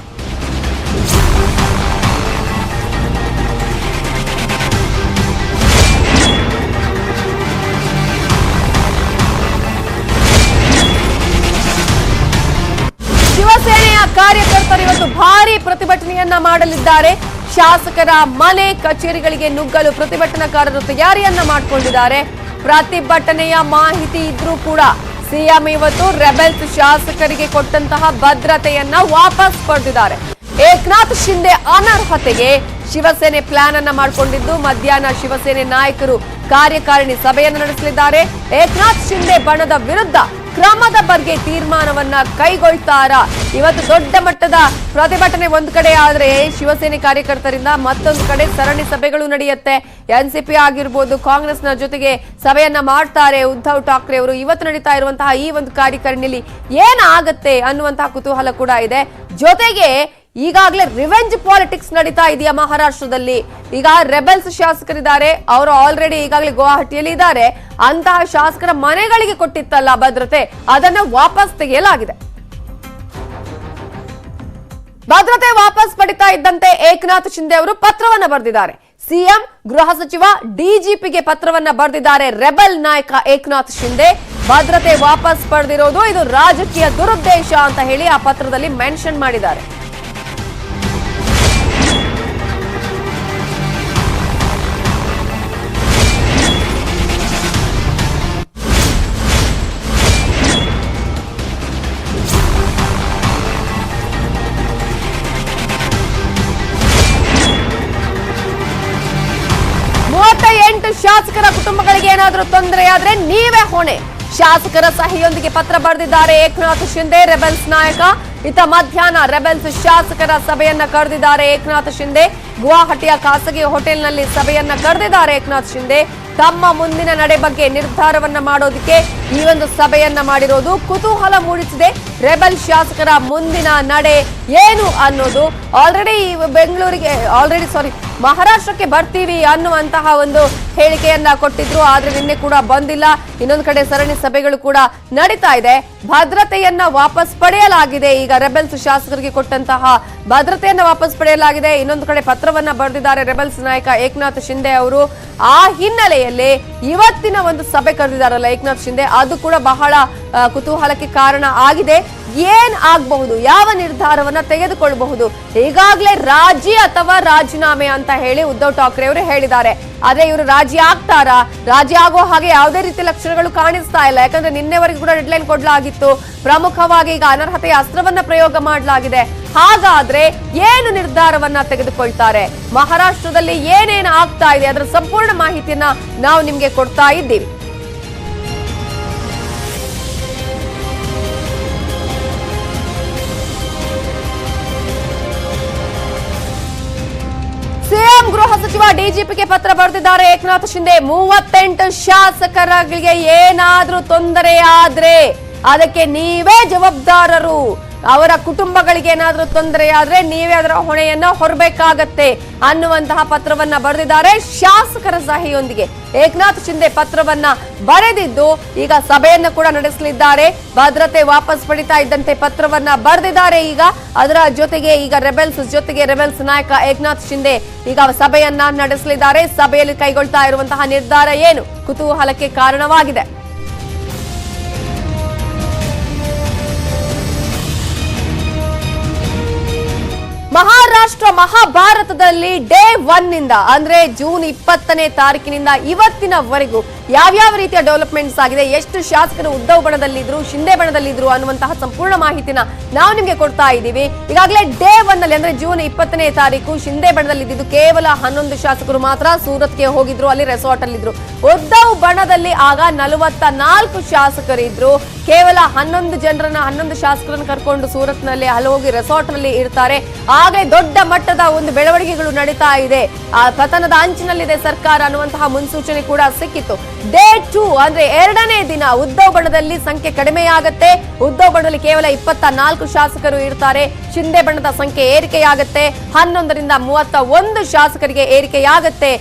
[SPEAKER 1] ಶಿವಸೇನೆಯ ಕಾರ್ಯಕರ್ತರು ಇವತ್ತು ಭಾರಿ ಪ್ರತಿಭಟನೆಯನ್ನ ಮಾಡಲಿದ್ದಾರೆ. ಶಾಸಕರ ಮನೆ ಕಚೇರಿಗಳಿಗೆ ನುಗ್ಗಲು ಪ್ರತಿಭಟನಾಕಾರರು ತಯಾರಿಯನ್ನ ಮಾಡಿಕೊಂಡಿದ್ದಾರೆ. ಪ್ರತಿಭಟನೆಯ ಮಾಹಿತಿ ಇದ್ರೂ ಕೂಡ ಸಿಎಂ ಇವತ್ತು ರೆಬೆಲ್ಸ್ ಶಾಸಕರಿಗೆ ಕೊಟ್ಟಂತಹ ಭದ್ರತೆಯನ್ನ ವಾಪಸ್ ಪಡೆದಿದ್ದಾರೆ. ಏಕನಾಥ್ ಶಿಂದೆ ಅನರ್ಹತೆಗೆ ಶಿವಸೇನೆ ಪ್ಲಾನ್ ಅನ್ನ ಮಾಡಿಕೊಂಡಿದ್ದು, ಮಧ್ಯಾಹ್ನ ಶಿವಸೇನೆ ನಾಯಕರು ಕಾರ್ಯಕಾರಿಣಿ ಸಭೆಯನ್ನು ನಡೆಸಲಿದ್ದಾರೆ. ಏಕನಾಥ್ ಶಿಂದೆ ಬಣದ ವಿರುದ್ಧ ಕ್ರಮದ ಬಗ್ಗೆ ತೀರ್ಮಾನವನ್ನ ಕೈಗೊಳ್ತಾರಾ? ಇವತ್ತು ದೊಡ್ಡ ಮಟ್ಟದ ಪ್ರತಿಭಟನೆ ಒಂದು ಕಡೆ ಆದ್ರೆ ಶಿವಸೇನೆ ಕಾರ್ಯಕರ್ತರಿಂದ ಮತ್ತೊಂದು ಕಡೆ ಸರಣಿ ಸಭೆಗಳು ನಡೆಯುತ್ತೆ. ಎನ್ಸಿಪಿ ಆಗಿರ್ಬೋದು, ಕಾಂಗ್ರೆಸ್ನ ಜೊತೆಗೆ ಸಭೆಯನ್ನ ಮಾಡ್ತಾರೆ ಉದ್ಧವ್ ಠಾಕ್ರೆ ಅವರು. ಇವತ್ತು ನಡೀತಾ ಇರುವಂತಹ ಈ ಒಂದು ಕಾರ್ಯಕಾರಿಣಿಯಲ್ಲಿ ಏನಾಗತ್ತೆ ಅನ್ನುವಂತಹ ಕುತೂಹಲ ಕೂಡ ಇದೆ. ಜೊತೆಗೆ ಈಗಾಗಲೇ ರಿವೆಂಜ್ ಪಾಲಿಟಿಕ್ಸ್ ನಡೀತಾ ಇದೆಯಾ ಮಹಾರಾಷ್ಟ್ರದಲ್ಲಿ? ಈಗ ರೆಬೆಲ್ಸ್ ಶಾಸಕರಿದ್ದಾರೆ, ಅವರು ಆಲ್ರೆಡಿ ಈಗಾಗಲೇ ಗುವಾಹಟಿಯಲ್ಲಿ ಇದ್ದಾರೆ. ಅಂತಹ ಶಾಸಕರ ಮನೆಗಳಿಗೆ ಕೊಟ್ಟಿತ್ತಲ್ಲ ಭದ್ರತೆ, ಅದನ್ನ ವಾಪಸ್ ತೆಗೆಯಲಾಗಿದೆ. ಭದ್ರತೆ ವಾಪಸ್ ಪಡಿತಾ ಇದ್ದಂತೆ ಏಕನಾಥ್ ಶಿಂದೆ ಅವರು ಪತ್ರವನ್ನ ಬರೆದಿದ್ದಾರೆ. ಸಿಎಂ, ಗೃಹ ಸಚಿವ, ಡಿಜಿಪಿಗೆ ಪತ್ರವನ್ನ ಬರೆದಿದ್ದಾರೆ ರೆಬೆಲ್ ನಾಯಕ ಏಕನಾಥ್ ಶಿಂದೆ. ಭದ್ರತೆ ವಾಪಸ್ ಪಡೆದಿರೋದು ಇದು ರಾಜಕೀಯ ದುರುದ್ದೇಶ ಅಂತ ಹೇಳಿ ಆ ಪತ್ರದಲ್ಲಿ ಮೆನ್ಷನ್ ಮಾಡಿದ್ದಾರೆ. ಶಾಸಕರ ಕುಟುಂಬಗಳಿಗೆ ಏನಾದರೂ ತೊಂದರೆ ಆದ್ರೆ ನೀವೇ ಹೊಣೆ. ಶಾಸಕರ ಸಹಿಯೊಂದಿಗೆ ಪತ್ರ ಬರೆದಿದ್ದಾರೆ ಏಕನಾಥ್ ಶಿಂದೆ, ರೆಬೆಲ್ಸ್ ನಾಯಕ. ಇತ್ತ ಮಧ್ಯಾಹ್ನ ರೆಬೆಲ್ಸ್ ಶಾಸಕರ ಸಭೆಯನ್ನ ಕರೆದಿದ್ದಾರೆ ಏಕನಾಥ್ ಶಿಂದೆ. ಗುವಾಹಟಿಯ ಖಾಸಗಿ ಹೋಟೆಲ್ನಲ್ಲಿ ಸಭೆಯನ್ನ ಕರೆದಿದ್ದಾರೆ ಏಕನಾಥ್ ಶಿಂದೆ. ತಮ್ಮ ಮುಂದಿನ ನಡೆ ಬಗ್ಗೆ ನಿರ್ಧಾರವನ್ನ ಮಾಡೋದಕ್ಕೆ ಈ ಒಂದು ಸಭೆಯನ್ನ ಮಾಡಿರೋದು. ಕುತೂಹಲ ಮೂಡಿಸಿದೆ ರೆಬೆಲ್ ಶಾಸಕರ ಮುಂದಿನ ನಡೆ ಏನು ಅನ್ನೋದು. ಮಹಾರಾಷ್ಟ್ರಕ್ಕೆ ಬರ್ತೀವಿ ಅನ್ನುವಂತಹ ಒಂದು ಹೇಳಿಕೆಯನ್ನ ಕೊಟ್ಟಿದ್ರು, ಆದ್ರೆ ನಿನ್ನೆ ಕೂಡ ಬಂದಿಲ್ಲ. ಇನ್ನೊಂದು ಕಡೆ ಸರಣಿ ಸಭೆಗಳು ಕೂಡ ನಡೀತಾ ಇದೆ. ಭದ್ರತೆಯನ್ನ ವಾಪಸ್ ಪಡೆಯಲಾಗಿದೆ. ಈಗ ರೆಬೆಲ್ಸ್ ಶಾಸಕರಿಗೆ ಕೊಟ್ಟಂತಹ ಭದ್ರತೆಯನ್ನ ವಾಪಸ್ ಪಡೆಯಲಾಗಿದೆ. ಇನ್ನೊಂದು ಕಡೆ ಪತ್ರವನ್ನ ಬರೆದಿದ್ದಾರೆ ರೆಬೆಲ್ಸ್ ನಾಯಕ ಏಕನಾಥ್ ಶಿಂದೆ ಅವರು. ಆ ಹಿನ್ನೆಲೆಯಲ್ಲಿ ಇವತ್ತಿನ ಒಂದು ಸಭೆ ಕರೆದಿದ್ದಾರಲ್ಲ ಏಕನಾಥ್ ಶಿಂದೆ, ಅದು ಕೂಡ ಬಹಳ ಕುತೂಹಲಕ್ಕೆ ಕಾರಣ ಆಗಿದೆ. ಏನ್ ಆಗಬಹುದು, ಯಾವ ನಿರ್ಧಾರವನ್ನ ತೆಗೆದುಕೊಳ್ಳಬಹುದು? ಈಗಾಗಲೇ ರಾಜಿ ಅಥವಾ ರಾಜೀನಾಮೆ ಅಂತ ಹೇಳಿ ಉದ್ಧವ್ ಠಾಕ್ರೆ ಅವರು ಹೇಳಿದ್ದಾರೆ. ಆದ್ರೆ ಇವರು ರಾಜಿ ಆಗ್ತಾರಾ? ರಾಜಿ ಆಗೋ ಹಾಗೆ ಯಾವುದೇ ರೀತಿಯ ಲಕ್ಷಣಗಳು ಕಾಣಿಸ್ತಾ ಇಲ್ಲ. ಯಾಕಂದ್ರೆ ನಿನ್ನೆವರೆಗೂ ಕೂಡ ಡೆಡ್ಲೈನ್ ಕೊಡಲಾಗಿತ್ತು. ಪ್ರಮುಖವಾಗಿ ಈಗ ಅನರ್ಹತೆಯ ಅಸ್ತ್ರವನ್ನ ಪ್ರಯೋಗ ಮಾಡಲಾಗಿದೆ. ಹಾಗಾದ್ರೆ ಏನು ನಿರ್ಧಾರವನ್ನ ತೆಗೆದುಕೊಳ್ತಾರೆ? ಮಹಾರಾಷ್ಟ್ರದಲ್ಲಿ ಏನೇನು ಆಗ್ತಾ ಇದೆ ಅದರ ಸಂಪೂರ್ಣ ಮಾಹಿತಿಯನ್ನ ನಾವು ನಿಮ್ಗೆ ಕೊಡ್ತಾ ಇದ್ದೀವಿ. ಸಿಎಂ, ಗೃಹ ಸಚಿವ, ಡಿಜಿಪಿಗೆ ಪತ್ರ ಬರೆದಿದ್ದಾರೆ ಏಕನಾಥ್ ಶಿಂದೆ. 38 ಶಾಸಕರಿಗೆ ಏನಾದ್ರೂ ತೊಂದರೆ ಆದ್ರೆ ಅದಕ್ಕೆ ನೀವೇ ಜವಾಬ್ದಾರರು. ಅವರ ಕುಟುಂಬಗಳಿಗೆ ಏನಾದ್ರೂ ತೊಂದರೆ ಆದ್ರೆ ನೀವೇ ಅದರ ಹೊಣೆಯನ್ನ ಹೊರಬೇಕಾಗತ್ತೆ ಅನ್ನುವಂತಹ ಪತ್ರವನ್ನ ಬರೆದಿದ್ದಾರೆ ಶಾಸಕರ ಸಹಿಯೊಂದಿಗೆ. ಏಕನಾಥ್ ಶಿಂದೆ ಪತ್ರವನ್ನ ಬರೆದಿದ್ದು ಈಗ ಸಭೆಯನ್ನ ಕೂಡ ನಡೆಸಲಿದ್ದಾರೆ. ಭದ್ರತೆ ವಾಪಸ್ ಪಡಿತಾ ಇದ್ದಂತೆ ಪತ್ರವನ್ನ ಬರೆದಿದ್ದಾರೆ. ಈಗ ಅದರ ಜೊತೆಗೆ ಈಗ ರೆಬೆಲ್ಸ್ ನಾಯಕ ಏಕನಾಥ್ ಶಿಂದೆ ಈಗ ಸಭೆಯನ್ನ ನಡೆಸಲಿದ್ದಾರೆ. ಸಭೆಯಲ್ಲಿ ಕೈಗೊಳ್ತಾ ಇರುವಂತಹ ನಿರ್ಧಾರ ಏನು ಕುತೂಹಲಕ್ಕೆ ಕಾರಣವಾಗಿದೆ. ಮಹಾರಾಷ್ಟ್ರ ಮಹಾಭಾರತದಲ್ಲಿ ಡೇ 1 ನಿಂದ ಅಂದ್ರೆ ಜೂನ್ 20ನೇ ತಾರೀಕಿನಿಂದ ಇವತ್ತಿನವರೆಗೂ ಯಾವ್ಯಾವ ರೀತಿಯ ಡೆವಲಪ್ಮೆಂಟ್ಸ್ ಆಗಿದೆ, ಎಷ್ಟು ಶಾಸಕರು ಉದ್ಧವ್ ಬಣದಲ್ಲಿದ್ರು, ಶಿಂದೆ ಬಣದಲ್ಲಿದ್ರು ಅನ್ನುವಂತಹ ಸಂಪೂರ್ಣ ಮಾಹಿತಿನ ನಾವು ನಿಮ್ಗೆ ಕೊಡ್ತಾ ಇದ್ದೀವಿ. ಈಗಾಗಲೇ ಡೇ 1 ನಲ್ಲಿ ಅಂದ್ರೆ ಜೂನ್ 20ನೇ ತಾರೀಕು ಶಿಂದೆ ಬಣದಲ್ಲಿದ್ದು ಕೇವಲ 11 ಶಾಸಕರು ಮಾತ್ರ ಸೂರತ್ಗೆ ಹೋಗಿದ್ರು, ಅಲ್ಲಿ ರೆಸಾರ್ಟ್ ಅಲ್ಲಿ ಇದ್ರು. ಉದ್ಧವ್ ಬಣದಲ್ಲಿ ಆಗ 44 ಶಾಸಕರಿದ್ರು. ಕೇವಲ 11 ಶಾಸಕರನ್ನು ಕರ್ಕೊಂಡು ಸೂರತ್ ನಲ್ಲಿ ಹೋಗಿ ರೆಸಾರ್ಟ್ ನಲ್ಲಿ ಇರ್ತಾರೆ. ಆಗಲೇ ದೊಡ್ಡ ಮಟ್ಟದ ಒಂದು ಬೆಳವಣಿಗೆಗಳು ನಡೀತಾ ಇದೆ. ಆ ಪತನದ ಅಂಚಿನಲ್ಲಿದೆ ಸರ್ಕಾರ ಅನ್ನುವಂತಹ ಮುನ್ಸೂಚನೆ ಕೂಡ ಸಿಕ್ಕಿತ್ತು. ಡೇ 2 ಅಂದ್ರೆ 2ನೇ ದಿನ ಉದ್ಧವ್ ಬಣದಲ್ಲಿ ಸಂಖ್ಯೆ ಕಡಿಮೆಯಾಗತ್ತೆ. ಉದ್ಧವ್ ಬಣದಲ್ಲಿ ಕೇವಲ 24 ಶಾಸಕರು ಇರ್ತಾರೆ. ಶಿಂದೆ ಬಣದ ಸಂಖ್ಯೆ ಏರಿಕೆಯಾಗತ್ತೆ. 11ರಿಂದ 31 ಶಾಸಕರಿಗೆ ಏರಿಕೆಯಾಗತ್ತೆ.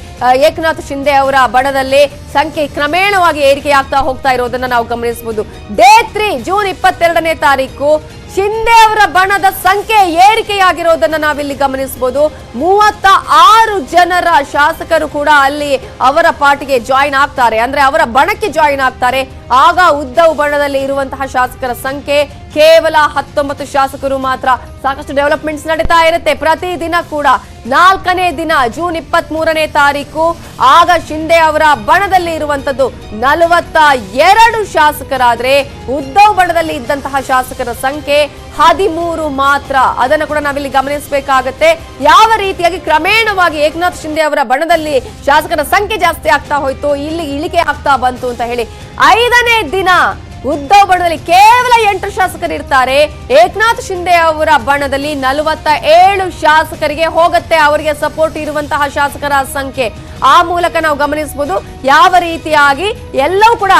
[SPEAKER 1] ಏಕನಾಥ್ ಶಿಂದೆ ಅವರ ಬಣದಲ್ಲಿ ಸಂಖ್ಯೆ ಕ್ರಮೇಣವಾಗಿ ಏರಿಕೆಯಾಗ್ತಾ ಹೋಗ್ತಾ ಇರೋದನ್ನ ನಾವು ಗಮನಿಸಬಹುದು. ಡೇ 3 ಜೂನ್ 22ನೇ ತಾರೀಕು ಶಿಂದೆ ಅವರ ಬಣದ ಸಂಖ್ಯೆ ಏರಿಕೆಯಾಗಿರೋದನ್ನ ನಾವಿಲ್ಲಿ ಗಮನಿಸಬಹುದು. 36 ಜನರ ಶಾಸಕರು ಕೂಡ ಅಲ್ಲಿ ಅವರ ಪಾರ್ಟಿಗೆ ಜಾಯಿನ್ ಆಗ್ತಾರೆ, ಅಂದ್ರೆ ಅವರ ಬಣಕ್ಕೆ ಜಾಯಿನ್ ಆಗ್ತಾರೆ. ಆಗ ಉದ್ಧವ್ ಬಣದಲ್ಲಿ ಇರುವಂತಹ ಶಾಸಕರ ಸಂಖ್ಯೆ ಕೇವಲ 19 ಶಾಸಕರು ಮಾತ್ರ. ಸಾಕಷ್ಟು ಡೆವಲಪ್ಮೆಂಟ್ಸ್ ನಡೀತಾ ಇರುತ್ತೆ ಪ್ರತಿದಿನ ಕೂಡ. 4ನೇ ದಿನ ಜೂನ್ 23ನೇ ತಾರೀಕು ಆಗ ಶಿಂದೆ ಅವರ ಬಣದಲ್ಲಿ ಇರುವಂತದ್ದು 42 ಶಾಸಕರಾದ್ರೆ ಉದ್ಧವ್ ಬಣದಲ್ಲಿ ಇದ್ದಂತಹ ಶಾಸಕರ ಸಂಖ್ಯೆ 13 ಮಾತ್ರ. ಅದನ್ನು ಕೂಡ ನಾವಿಲ್ಲಿ ಗಮನಿಸಬೇಕಾಗತ್ತೆ. ಯಾವ ರೀತಿಯಾಗಿ ಕ್ರಮೇಣವಾಗಿ ಏಕನಾಥ್ ಶಿಂದೆ ಅವರ ಬಣದಲ್ಲಿ ಶಾಸಕರ ಸಂಖ್ಯೆ ಜಾಸ್ತಿ ಆಗ್ತಾ ಹೋಯ್ತು, ಇಲ್ಲಿ ಇಳಿಕೆ ಆಗ್ತಾ ಬಂತು ಅಂತ ಹೇಳಿ. 5ನೇ ದಿನ ಉದ್ಧವ್ ಬಣದಲ್ಲಿ ಕೇವಲ 8 ಶಾಸಕರು ಇರ್ತಾರೆ. ಏಕನಾಥ್ ಶಿಂದೆ ಅವರ ಬಣದಲ್ಲಿ 47 ಶಾಸಕರಿಗೆ ಹೋಗುತ್ತೆ ಅವರಿಗೆ ಸಪೋರ್ಟ್ ಇರುವಂತಹ ಶಾಸಕರ ಸಂಖ್ಯೆ. ಆ ಮೂಲಕ ನಾವು ಗಮನಿಸಬಹುದು ಯಾವ ರೀತಿಯಾಗಿ ಎಲ್ಲವೂ ಕೂಡ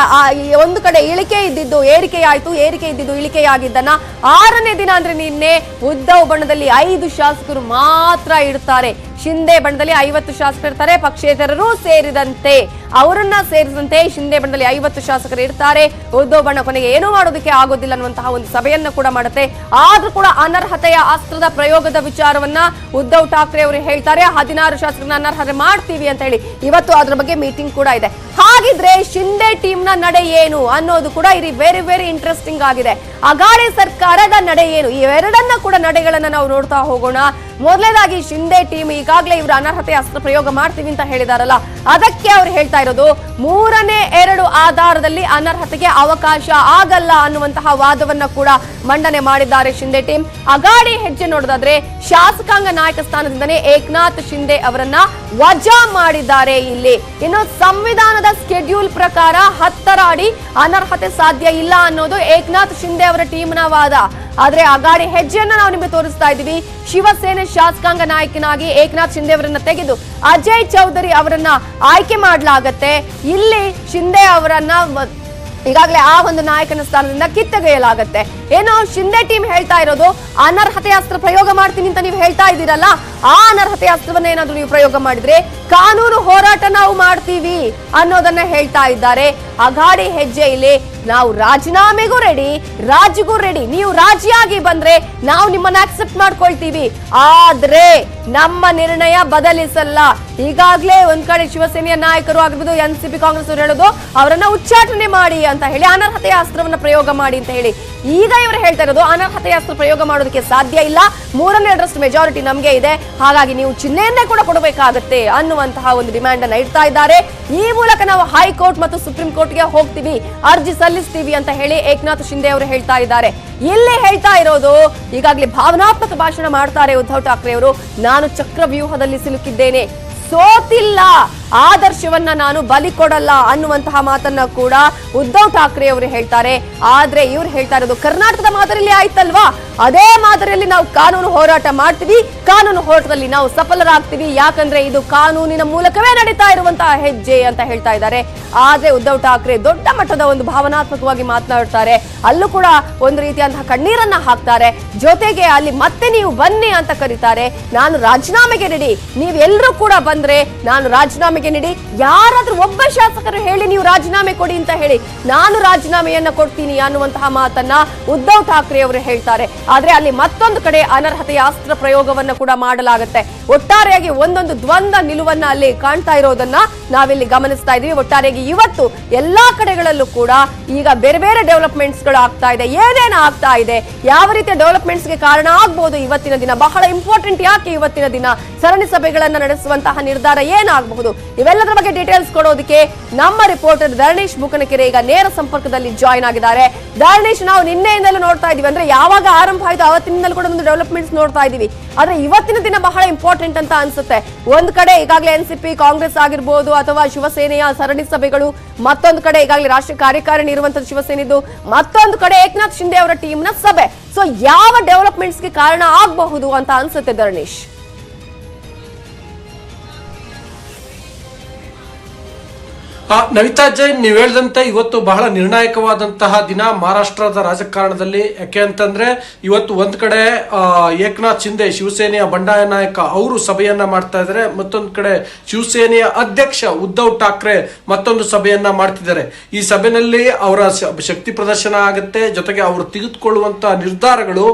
[SPEAKER 1] ಒಂದು ಕಡೆ ಇಳಿಕೆ ಇದ್ದಿದ್ದು ಏರಿಕೆಯಾಯಿತು, ಏರಿಕೆ ಇದ್ದಿದ್ದು ಇಳಿಕೆಯಾಗಿದ್ದನ್ನ 6ನೇ ದಿನ ಅಂದ್ರೆ ನಿನ್ನೆ ಉದ್ಧವ್ ಬಣದಲ್ಲಿ 5 ಶಾಸಕರು ಮಾತ್ರ ಇಡ್ತಾರೆ. ಶಿಂದೆ ಬಣದಲ್ಲಿ 50 ಶಾಸಕರು ಇರ್ತಾರೆ, ಪಕ್ಷೇತರರು ಸೇರಿದಂತೆ ಅವರನ್ನ ಸೇರಿದಂತೆ ಶಿಂದೆ ಬಣದಲ್ಲಿ 50 ಶಾಸಕರು ಇರ್ತಾರೆ. ಉದ್ಧವ್ ಬಣ ಕೊನೆಗೆ ಏನೂ ಮಾಡೋದಕ್ಕೆ ಆಗೋದಿಲ್ಲ ಅನ್ನುವಂತಹ ಒಂದು ಸಭೆಯನ್ನ ಕೂಡ ಮಾಡುತ್ತೆ. ಆದ್ರೂ ಕೂಡ ಅನರ್ಹತೆಯ ಅಸ್ತ್ರದ ಪ್ರಯೋಗದ ವಿಚಾರವನ್ನ ಉದ್ಧವ್ ಠಾಕ್ರೆ ಅವರು ಹೇಳ್ತಾರೆ. 16 ಶಾಸಕರನ್ನ ಅನರ್ಹತೆ ಮಾಡ್ತೀವಿ ಅಂತ ಹೇಳಿ ಇವತ್ತು ಅದ್ರ ಬಗ್ಗೆ ಮೀಟಿಂಗ್ ಕೂಡ ಇದೆ. ಹಾಗಿದ್ರೆ ಶಿಂದೆ ಟೀಮ್ ನ ನಡೆ ಏನು ಅನ್ನೋದು ಕೂಡ ಇಲ್ಲಿ ವೆರಿ ಇಂಟ್ರೆಸ್ಟಿಂಗ್ ಆಗಿದೆ. ಅಗಾಡಿ ಸರ್ಕಾರದ ನಡೆ ಏನು, ಇವೆರಡನ್ನ ಕೂಡ ನಡೆಗಳನ್ನ ನಾವು ನೋಡ್ತಾ ಹೋಗೋಣ. ಮೊದಲನೇದಾಗಿ ಶಿಂದೆ ಟೀಮ್ ಈಗಾಗಲೇ ಇವರು ಅನರ್ಹತೆ ಅಸ್ತ್ರ ಪ್ರಯೋಗ ಮಾಡ್ತೀವಿ ಅಂತ ಹೇಳಿದಾರಲ್ಲ, ಅದಕ್ಕೆ ಅವ್ರು ಹೇಳ್ತಾ ಇರೋದು 3ನೇ 2 ಆಧಾರದಲ್ಲಿ ಅನರ್ಹತೆಗೆ ಅವಕಾಶ ಆಗಲ್ಲ ಅನ್ನುವಂತಹ ವಾದವನ್ನ ಕೂಡ ಮಂಡನೆ ಮಾಡಿದ್ದಾರೆ ಶಿಂದೆ ಟೀಮ್. ಅಗಾಡಿ ಹೆಜ್ಜೆ ನೋಡೋದಾದ್ರೆ ಶಾಸಕಾಂಗ ನಾಯಕ ಸ್ಥಾನದಿಂದನೇ ಏಕನಾಥ್ ಶಿಂದೆ ಅವರನ್ನ ವಜಾ ಮಾಡಿದ್ದಾರೆ. ಇಲ್ಲಿ ಇನ್ನು ಸಂವಿಧಾನದ ಸ್ಕೆಡ್ಯೂಲ್ ಪ್ರಕಾರ 10ರ ಅಡಿ ಅನರ್ಹತೆ ಸಾಧ್ಯ ಇಲ್ಲ ಅನ್ನೋದು ಏಕನಾಥ್ ಶಿಂದೆ ಅವರ ಟೀಮ್ನ ವಾದ. ಆದ್ರೆ ಅಗಾಡಿ ಹೆಜ್ಜೆಯನ್ನ ನಾವು ನಿಮಗೆ ತೋರಿಸ್ತಾ ಇದ್ದೀವಿ. ಶಿವಸೇನೆ ಶಾಸಕಾಂಗ ನಾಯಕನಾಗಿ ಏಕನಾಥ್ ಶಿಂದೆ ಅವರನ್ನ ತೆಗೆದು ಅಜಯ್ ಚೌಧರಿ ಅವರನ್ನ ಆಯ್ಕೆ ಮಾಡಲಾಗತ್ತೆ. ಇಲ್ಲಿ ಶಿಂದೆ ಅವರನ್ನ ಈಗಾಗಲೇ ಆ ಒಂದು ನಾಯಕನ ಸ್ಥಾನದಿಂದ ಕಿತ್ತೊಗೆಯಲಾಗತ್ತೆ. ಏನೋ ಶಿಂದೆ ಟೀಮ್ ಹೇಳ್ತಾ ಇರೋದು ಅನರ್ಹತೆ ಅಸ್ತ್ರ ಪ್ರಯೋಗ ಮಾಡ್ತೀನಿ ಅಂತ ನೀವು ಹೇಳ್ತಾ ಇದ್ದೀರಲ್ಲ, ಆ ಅನರ್ಹತೆ ಅಸ್ತ್ರವನ್ನ ಏನಾದ್ರು ನೀವು ಪ್ರಯೋಗ ಮಾಡಿದ್ರೆ ಕಾನೂನು ಹೋರಾಟ ನಾವು ಮಾಡ್ತೀವಿ ಅನ್ನೋದನ್ನ ಹೇಳ್ತಾ ಇದ್ದಾರೆ. ಅಗಾಡಿ ಹೆಜ್ಜೆ ಇಲ್ಲಿ ನಾವು ರಾಜೀನಾಮೆಗೂ ರೆಡಿ, ರಾಜಿಗೂ ರೆಡಿ. ನೀವು ರಾಜಿಯಾಗಿ ಬಂದ್ರೆ ನಾವು ನಿಮ್ಮನ್ನ ಅಕ್ಸೆಪ್ಟ್ ಮಾಡ್ಕೊಳ್ತೀವಿ, ಆದ್ರೆ ನಮ್ಮ ನಿರ್ಣಯ ಬದಲಿಸಲ್ಲ. ಈಗಾಗಲೇ ಒಂದ್ ಕಡೆ ಶಿವಸೇನೆಯ ನಾಯಕರು ಆಗಿರ್ಬೋದು, NCP ಕಾಂಗ್ರೆಸ್ ಅವರು ಹೇಳೋದು ಅವರನ್ನ ಉಚ್ಚಾಟನೆ ಮಾಡಿ ಅಂತ ಹೇಳಿ, ಅನರ್ಹತೆಯ ಅಸ್ತ್ರವನ್ನ ಪ್ರಯೋಗ ಮಾಡಿ ಅಂತ ಹೇಳಿ. ಈಗ ಇವರು ಹೇಳ್ತಾ ಇರೋದು ಅನರ್ಹತೆಯ ಅಸ್ತ್ರ ಪ್ರಯೋಗ ಮಾಡೋದಕ್ಕೆ ಸಾಧ್ಯ ಇಲ್ಲ, 3/2 ಮೆಜಾರಿಟಿ ನಮ್ಗೆ ಇದೆ, ಹಾಗಾಗಿ ನೀವು ಚಿಹ್ನೆಯನ್ನೇ ಕೂಡ ಕೊಡಬೇಕಾಗತ್ತೆ ಅನ್ನುವಂತಹ ಒಂದು ಡಿಮ್ಯಾಂಡ್ ಅನ್ನ ಇಡ್ತಾ ಇದ್ದಾರೆ. ಈ ಮೂಲಕ ನಾವು ಹೈಕೋರ್ಟ್ ಮತ್ತು ಸುಪ್ರೀಂ ಕೋರ್ಟ್ಗೆ ಹೋಗ್ತೀವಿ, ಅರ್ಜಿ ಸಲ್ಲಿಸ್ತೀವಿ ಅಂತ ಹೇಳಿ ಏಕನಾಥ್ ಶಿಂದೆ ಅವರು ಹೇಳ್ತಾ ಇದ್ದಾರೆ. ಇಲ್ಲಿ ಹೇಳ್ತಾ ಇರೋದು ಈಗಾಗಲೇ ಭಾವನಾತ್ಮಕ ಭಾಷಣ ಮಾಡ್ತಾರೆ ಉದ್ಧವ್ ಠಾಕ್ರೆ ಅವರು. ನಾನು ಚಕ್ರವ್ಯೂಹದಲ್ಲಿ ಸಿಲುಕಿದ್ದೇನೆ, ಸೋತಿಲ್ಲ, ಆದರ್ಶವನ್ನ ನಾನು ಬಲಿ ಕೊಡಲ್ಲ ಅನ್ನುವಂತಹ ಮಾತನ್ನ ಕೂಡ ಉದ್ಧವ್ ಠಾಕ್ರೆ ಅವರು ಹೇಳ್ತಾರೆ. ಆದ್ರೆ ಇವ್ರು ಹೇಳ್ತಾ ಇರೋದು ಕರ್ನಾಟಕದ ಮಾದರಿಯಲ್ಲಿ ಆಯ್ತಲ್ವಾ, ಅದೇ ಮಾದರಿಯಲ್ಲಿ ನಾವು ಕಾನೂನು ಹೋರಾಟ ಮಾಡ್ತೀವಿ, ಕಾನೂನು ಹೋರಾಟದಲ್ಲಿ ನಾವು ಸಫಲರಾಗ್ತೀವಿ, ಯಾಕಂದ್ರೆ ಇದು ಕಾನೂನಿನ ಮೂಲಕವೇ ನಡೀತಾ ಇರುವಂತಹ ಹೆಜ್ಜೆ ಅಂತ ಹೇಳ್ತಾ ಇದ್ದಾರೆ. ಆದ್ರೆ ಉದ್ಧವ್ ಠಾಕ್ರೆ ದೊಡ್ಡ ಮಟ್ಟದ ಒಂದು ಭಾವನಾತ್ಮಕವಾಗಿ ಮಾತನಾಡ್ತಾರೆ. ಅಲ್ಲೂ ಕೂಡ ಒಂದು ರೀತಿಯಂತಹ ಕಣ್ಣೀರನ್ನ ಹಾಕ್ತಾರೆ. ಜೊತೆಗೆ ಅಲ್ಲಿ ಮತ್ತೆ ನೀವು ಬನ್ನಿ ಅಂತ ಕರೀತಾರೆ. ನಾನು ರಾಜೀನಾಮೆಗೆ ರೆಡಿ, ನೀವೆಲ್ಲರೂ ಕೂಡ ಬಂದ್ರೆ ನಾನು ರಾಜೀನಾಮೆಗೆ ರೆಡಿ. ಯಾರಾದ್ರೂ ಒಬ್ಬ ಶಾಸಕರು ಹೇಳಿ ನೀವು ರಾಜೀನಾಮೆ ಕೊಡಿ ಅಂತ ಹೇಳಿ ನಾನು ರಾಜೀನಾಮೆಯನ್ನ ಕೊಡ್ತೀನಿ ಅನ್ನುವಂತಹ ಮಾತನ್ನ ಉದ್ಧವ್ ಠಾಕ್ರೆ ಅವರು ಹೇಳ್ತಾರೆ. ಆದ್ರೆ ಅಲ್ಲಿ ಮತ್ತೊಂದು ಕಡೆ ಅನರ್ಹತೆಯ ಅಸ್ತ್ರ ಪ್ರಯೋಗವನ್ನ ಕೂಡ ಮಾಡಲಾಗುತ್ತೆ. ಒಟ್ಟಾರೆಯಾಗಿ ಒಂದೊಂದು ದ್ವಂದ್ವ ನಿಲುವನ್ನ ಅಲ್ಲಿ ಕಾಣ್ತಾ ಇರೋದನ್ನ ನಾವಿಲ್ಲಿ ಗಮನಿಸ್ತಾ ಇದೀವಿ. ಒಟ್ಟಾರೆಯಾಗಿ ಇವತ್ತು ಎಲ್ಲಾ ಕಡೆಗಳಲ್ಲೂ ಕೂಡ ಈಗ ಬೇರೆ ಬೇರೆ ಡೆವಲಪ್ಮೆಂಟ್ಸ್ ಗಳು ಆಗ್ತಾ ಇದೆ. ಏನೇನು ಆಗ್ತಾ ಇದೆ, ಯಾವ ರೀತಿಯ ಡೆವಲಪ್ಮೆಂಟ್ಸ್ ಗೆ ಕಾರಣ ಆಗ್ಬಹುದು ಇವತ್ತಿನ ದಿನ, ಬಹಳ ಇಂಪಾರ್ಟೆಂಟ್ ಯಾಕೆ ಇವತ್ತಿನ ದಿನ ಸರಣಿ ಸಭೆಗಳನ್ನ ನಡೆಸುವಂತಹ ನಿರ್ಧಾರ ಏನಾಗಬಹುದು, ಇವೆಲ್ಲದರ ಬಗ್ಗೆ ಡೀಟೇಲ್ಸ್ ಕೊಡೋದಕ್ಕೆ ನಮ್ಮ ರಿಪೋರ್ಟರ್ ಧರಣೇಶ್ ಬುಕನಕೆರೆ ಈಗ ನೇರ ಸಂಪರ್ಕದಲ್ಲಿ ಜಾಯಿನ್ ಆಗಿದ್ದಾರೆ. ಧರಣೇಶ್, ನಾವು ನಿನ್ನೆಯಿಂದಲೂ ನೋಡ್ತಾ ಇದೀವಿ, ಅಂದ್ರೆ ಯಾವಾಗ ಆರಂಭ ಆಯ್ತು ಅವತ್ತಿನಿಂದಲೂ ಕೂಡ ಒಂದು ಡೆವಲಪ್ಮೆಂಟ್ಸ್ ನೋಡ್ತಾ ಇದೀವಿ. ಆದ್ರೆ ಇವತ್ತಿನ ದಿನ ಬಹಳ ಇಂಪಾರ್ಟೆಂಟ್ ಅಂತ ಅನ್ಸುತ್ತೆ. ಒಂದ್ ಕಡೆ ಈಗಾಗಲೇ NCP ಕಾಂಗ್ರೆಸ್ ಆಗಿರ್ಬೋದು ಅಥವಾ ಶಿವಸೇನೆಯ ಸರಣಿ ಸಭೆಗಳು, ಮತ್ತೊಂದು ಕಡೆ ಈಗಾಗಲೇ ರಾಷ್ಟ್ರೀಯ ಕಾರ್ಯಕಾರಿಣಿ ಇರುವಂತಹ ಶಿವಸೇನೆದು, ಮತ್ತೊಂದು ಕಡೆ ಏಕನಾಥ್ ಶಿಂದೆ ಅವರ ಟೀಮ್ ನ ಸಭೆ. ಸೊ ಯಾವ ಡೆವಲಪ್ಮೆಂಟ್ಸ್ ಗೆ ಕಾರಣ ಆಗಬಹುದು ಅಂತ ಅನ್ಸುತ್ತೆ ಧರಣೇಶ್?
[SPEAKER 3] ನವಿತಾ ಜೈನ್, ನೀವು ಹೇಳಿದಂತೆ ಇವತ್ತು ಬಹಳ ನಿರ್ಣಾಯಕವಾದಂತಹ ದಿನ ಮಹಾರಾಷ್ಟ್ರದ ರಾಜಕಾರಣದಲ್ಲಿ. ಯಾಕೆ ಅಂತಂದ್ರೆ ಇವತ್ತು ಒಂದ್ ಕಡೆ ಏಕನಾಥ್ ಶಿಂದೆ ಶಿವಸೇನೆಯ ಬಂಡಾಯ ನಾಯಕ ಅವರು ಸಭೆಯನ್ನ ಮಾಡ್ತಾ ಇದ್ದಾರೆ, ಮತ್ತೊಂದು ಕಡೆ ಶಿವಸೇನೆಯ ಅಧ್ಯಕ್ಷ ಉದ್ಧವ್ ಠಾಕ್ರೆ ಮತ್ತೊಂದು ಸಭೆಯನ್ನ ಮಾಡ್ತಿದ್ದಾರೆ. ಈ ಸಭೆಯಲ್ಲಿ ಅವರ ಶಕ್ತಿ ಪ್ರದರ್ಶನ ಆಗುತ್ತೆ, ಜೊತೆಗೆ ಅವರು ತೆಗೆದುಕೊಳ್ಳುವಂತಹ ನಿರ್ಧಾರಗಳು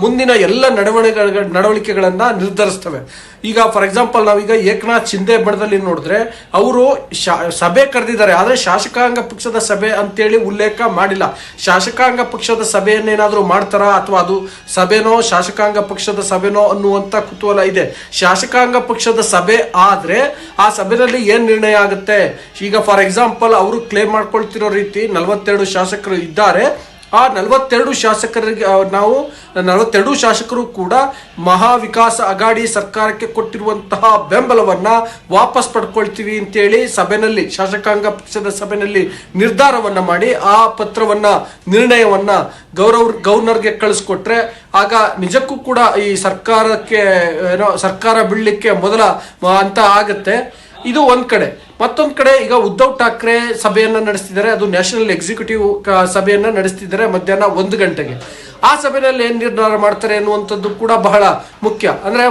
[SPEAKER 3] ಮುಂದಿನ ಎಲ್ಲ ನಡವಳಿಕೆಗಳನ್ನ ನಿರ್ಧರಿಸ್ತವೆ. ಈಗ ಫಾರ್ ಎಕ್ಸಾಂಪಲ್ ನಾವೀಗ ಏಕನಾಥ್ ಶಿಂದೆ ಬಣದಲ್ಲಿ ನೋಡಿದ್ರೆ ಅವರು ಸಭೆ ಕರೆದಿದ್ದಾರೆ, ಆದ್ರೆ ಶಾಸಕಾಂಗ ಪಕ್ಷದ ಸಭೆ ಅಂತೇಳಿ ಉಲ್ಲೇಖ ಮಾಡಿಲ್ಲ. ಶಾಸಕಾಂಗ ಪಕ್ಷದ ಸಭೆಯನ್ನೇನಾದ್ರೂ ಮಾಡ್ತಾರಾ ಅಥವಾ ಅದು ಸಭೆನೋ ಶಾಸಕಾಂಗ ಪಕ್ಷದ ಸಭೆನೋ ಅನ್ನುವಂತ ಕುತೂಹಲ ಇದೆ. ಶಾಸಕಾಂಗ ಪಕ್ಷದ ಸಭೆ ಆದ್ರೆ ಆ ಸಭೆಯಲ್ಲಿ ಏನ್ ನಿರ್ಣಯ ಆಗುತ್ತೆ? ಈಗ ಫಾರ್ ಎಕ್ಸಾಂಪಲ್ ಅವರು ಕ್ಲೇಮ್ ಮಾಡ್ಕೊಳ್ತಿರೋ ರೀತಿ 42 ಶಾಸಕರು ಇದ್ದಾರೆ. ಆ 42 ಶಾಸಕರಿಗೆ ನಾವು 42 ಶಾಸಕರು ಕೂಡ ಮಹಾ ವಿಕಾಸ ಅಘಾಡಿ ಸರ್ಕಾರಕ್ಕೆ ಕೊಟ್ಟಿರುವಂತಹ ಬೆಂಬಲವನ್ನ ವಾಪಸ್ ಪಡ್ಕೊಳ್ತೀವಿ ಅಂತೇಳಿ ಸಭೆಯಲ್ಲಿ ಶಾಸಕಾಂಗ ಪಕ್ಷದ ಸಭೆಯಲ್ಲಿ ನಿರ್ಧಾರವನ್ನ ಮಾಡಿ ಆ ಪತ್ರವನ್ನ ನಿರ್ಣಯವನ್ನ ಗವರ್ನರ್ಗೆ ಕಳಿಸ್ಕೊಟ್ರೆ ಆಗ ನಿಜಕ್ಕೂ ಕೂಡ ಈ ಸರ್ಕಾರಕ್ಕೆ ಸರ್ಕಾರ ಬೀಳಲಿಕ್ಕೆ ಮೊದಲ ಅಂತ ಆಗತ್ತೆ. ಇದು ಒಂದ್ ಕಡೆ. ಮತ್ತೊಂದ್ ಕಡೆ ಈಗ ಉದ್ಧವ್ ಠಾಕ್ರೆ ಸಭೆಯನ್ನ ನಡೆಸ್ತಿದ್ದಾರೆ, ಅದು ನ್ಯಾಷನಲ್ ಎಕ್ಸಿಕ್ಯೂಟಿವ್ ಸಭೆಯನ್ನ ನಡೆಸ್ತಿದ್ದಾರೆ ಮಧ್ಯಾಹ್ನ 1 ಗಂಟೆಗೆ. ಆ ಸಭೆಯಲ್ಲಿ ಏನ್ ನಿರ್ಧಾರ ಮಾಡ್ತಾರೆ ಅನ್ನುವಂಥದ್ದು ಕೂಡ ಬಹಳ ಮುಖ್ಯ. ಅಂದ್ರೆ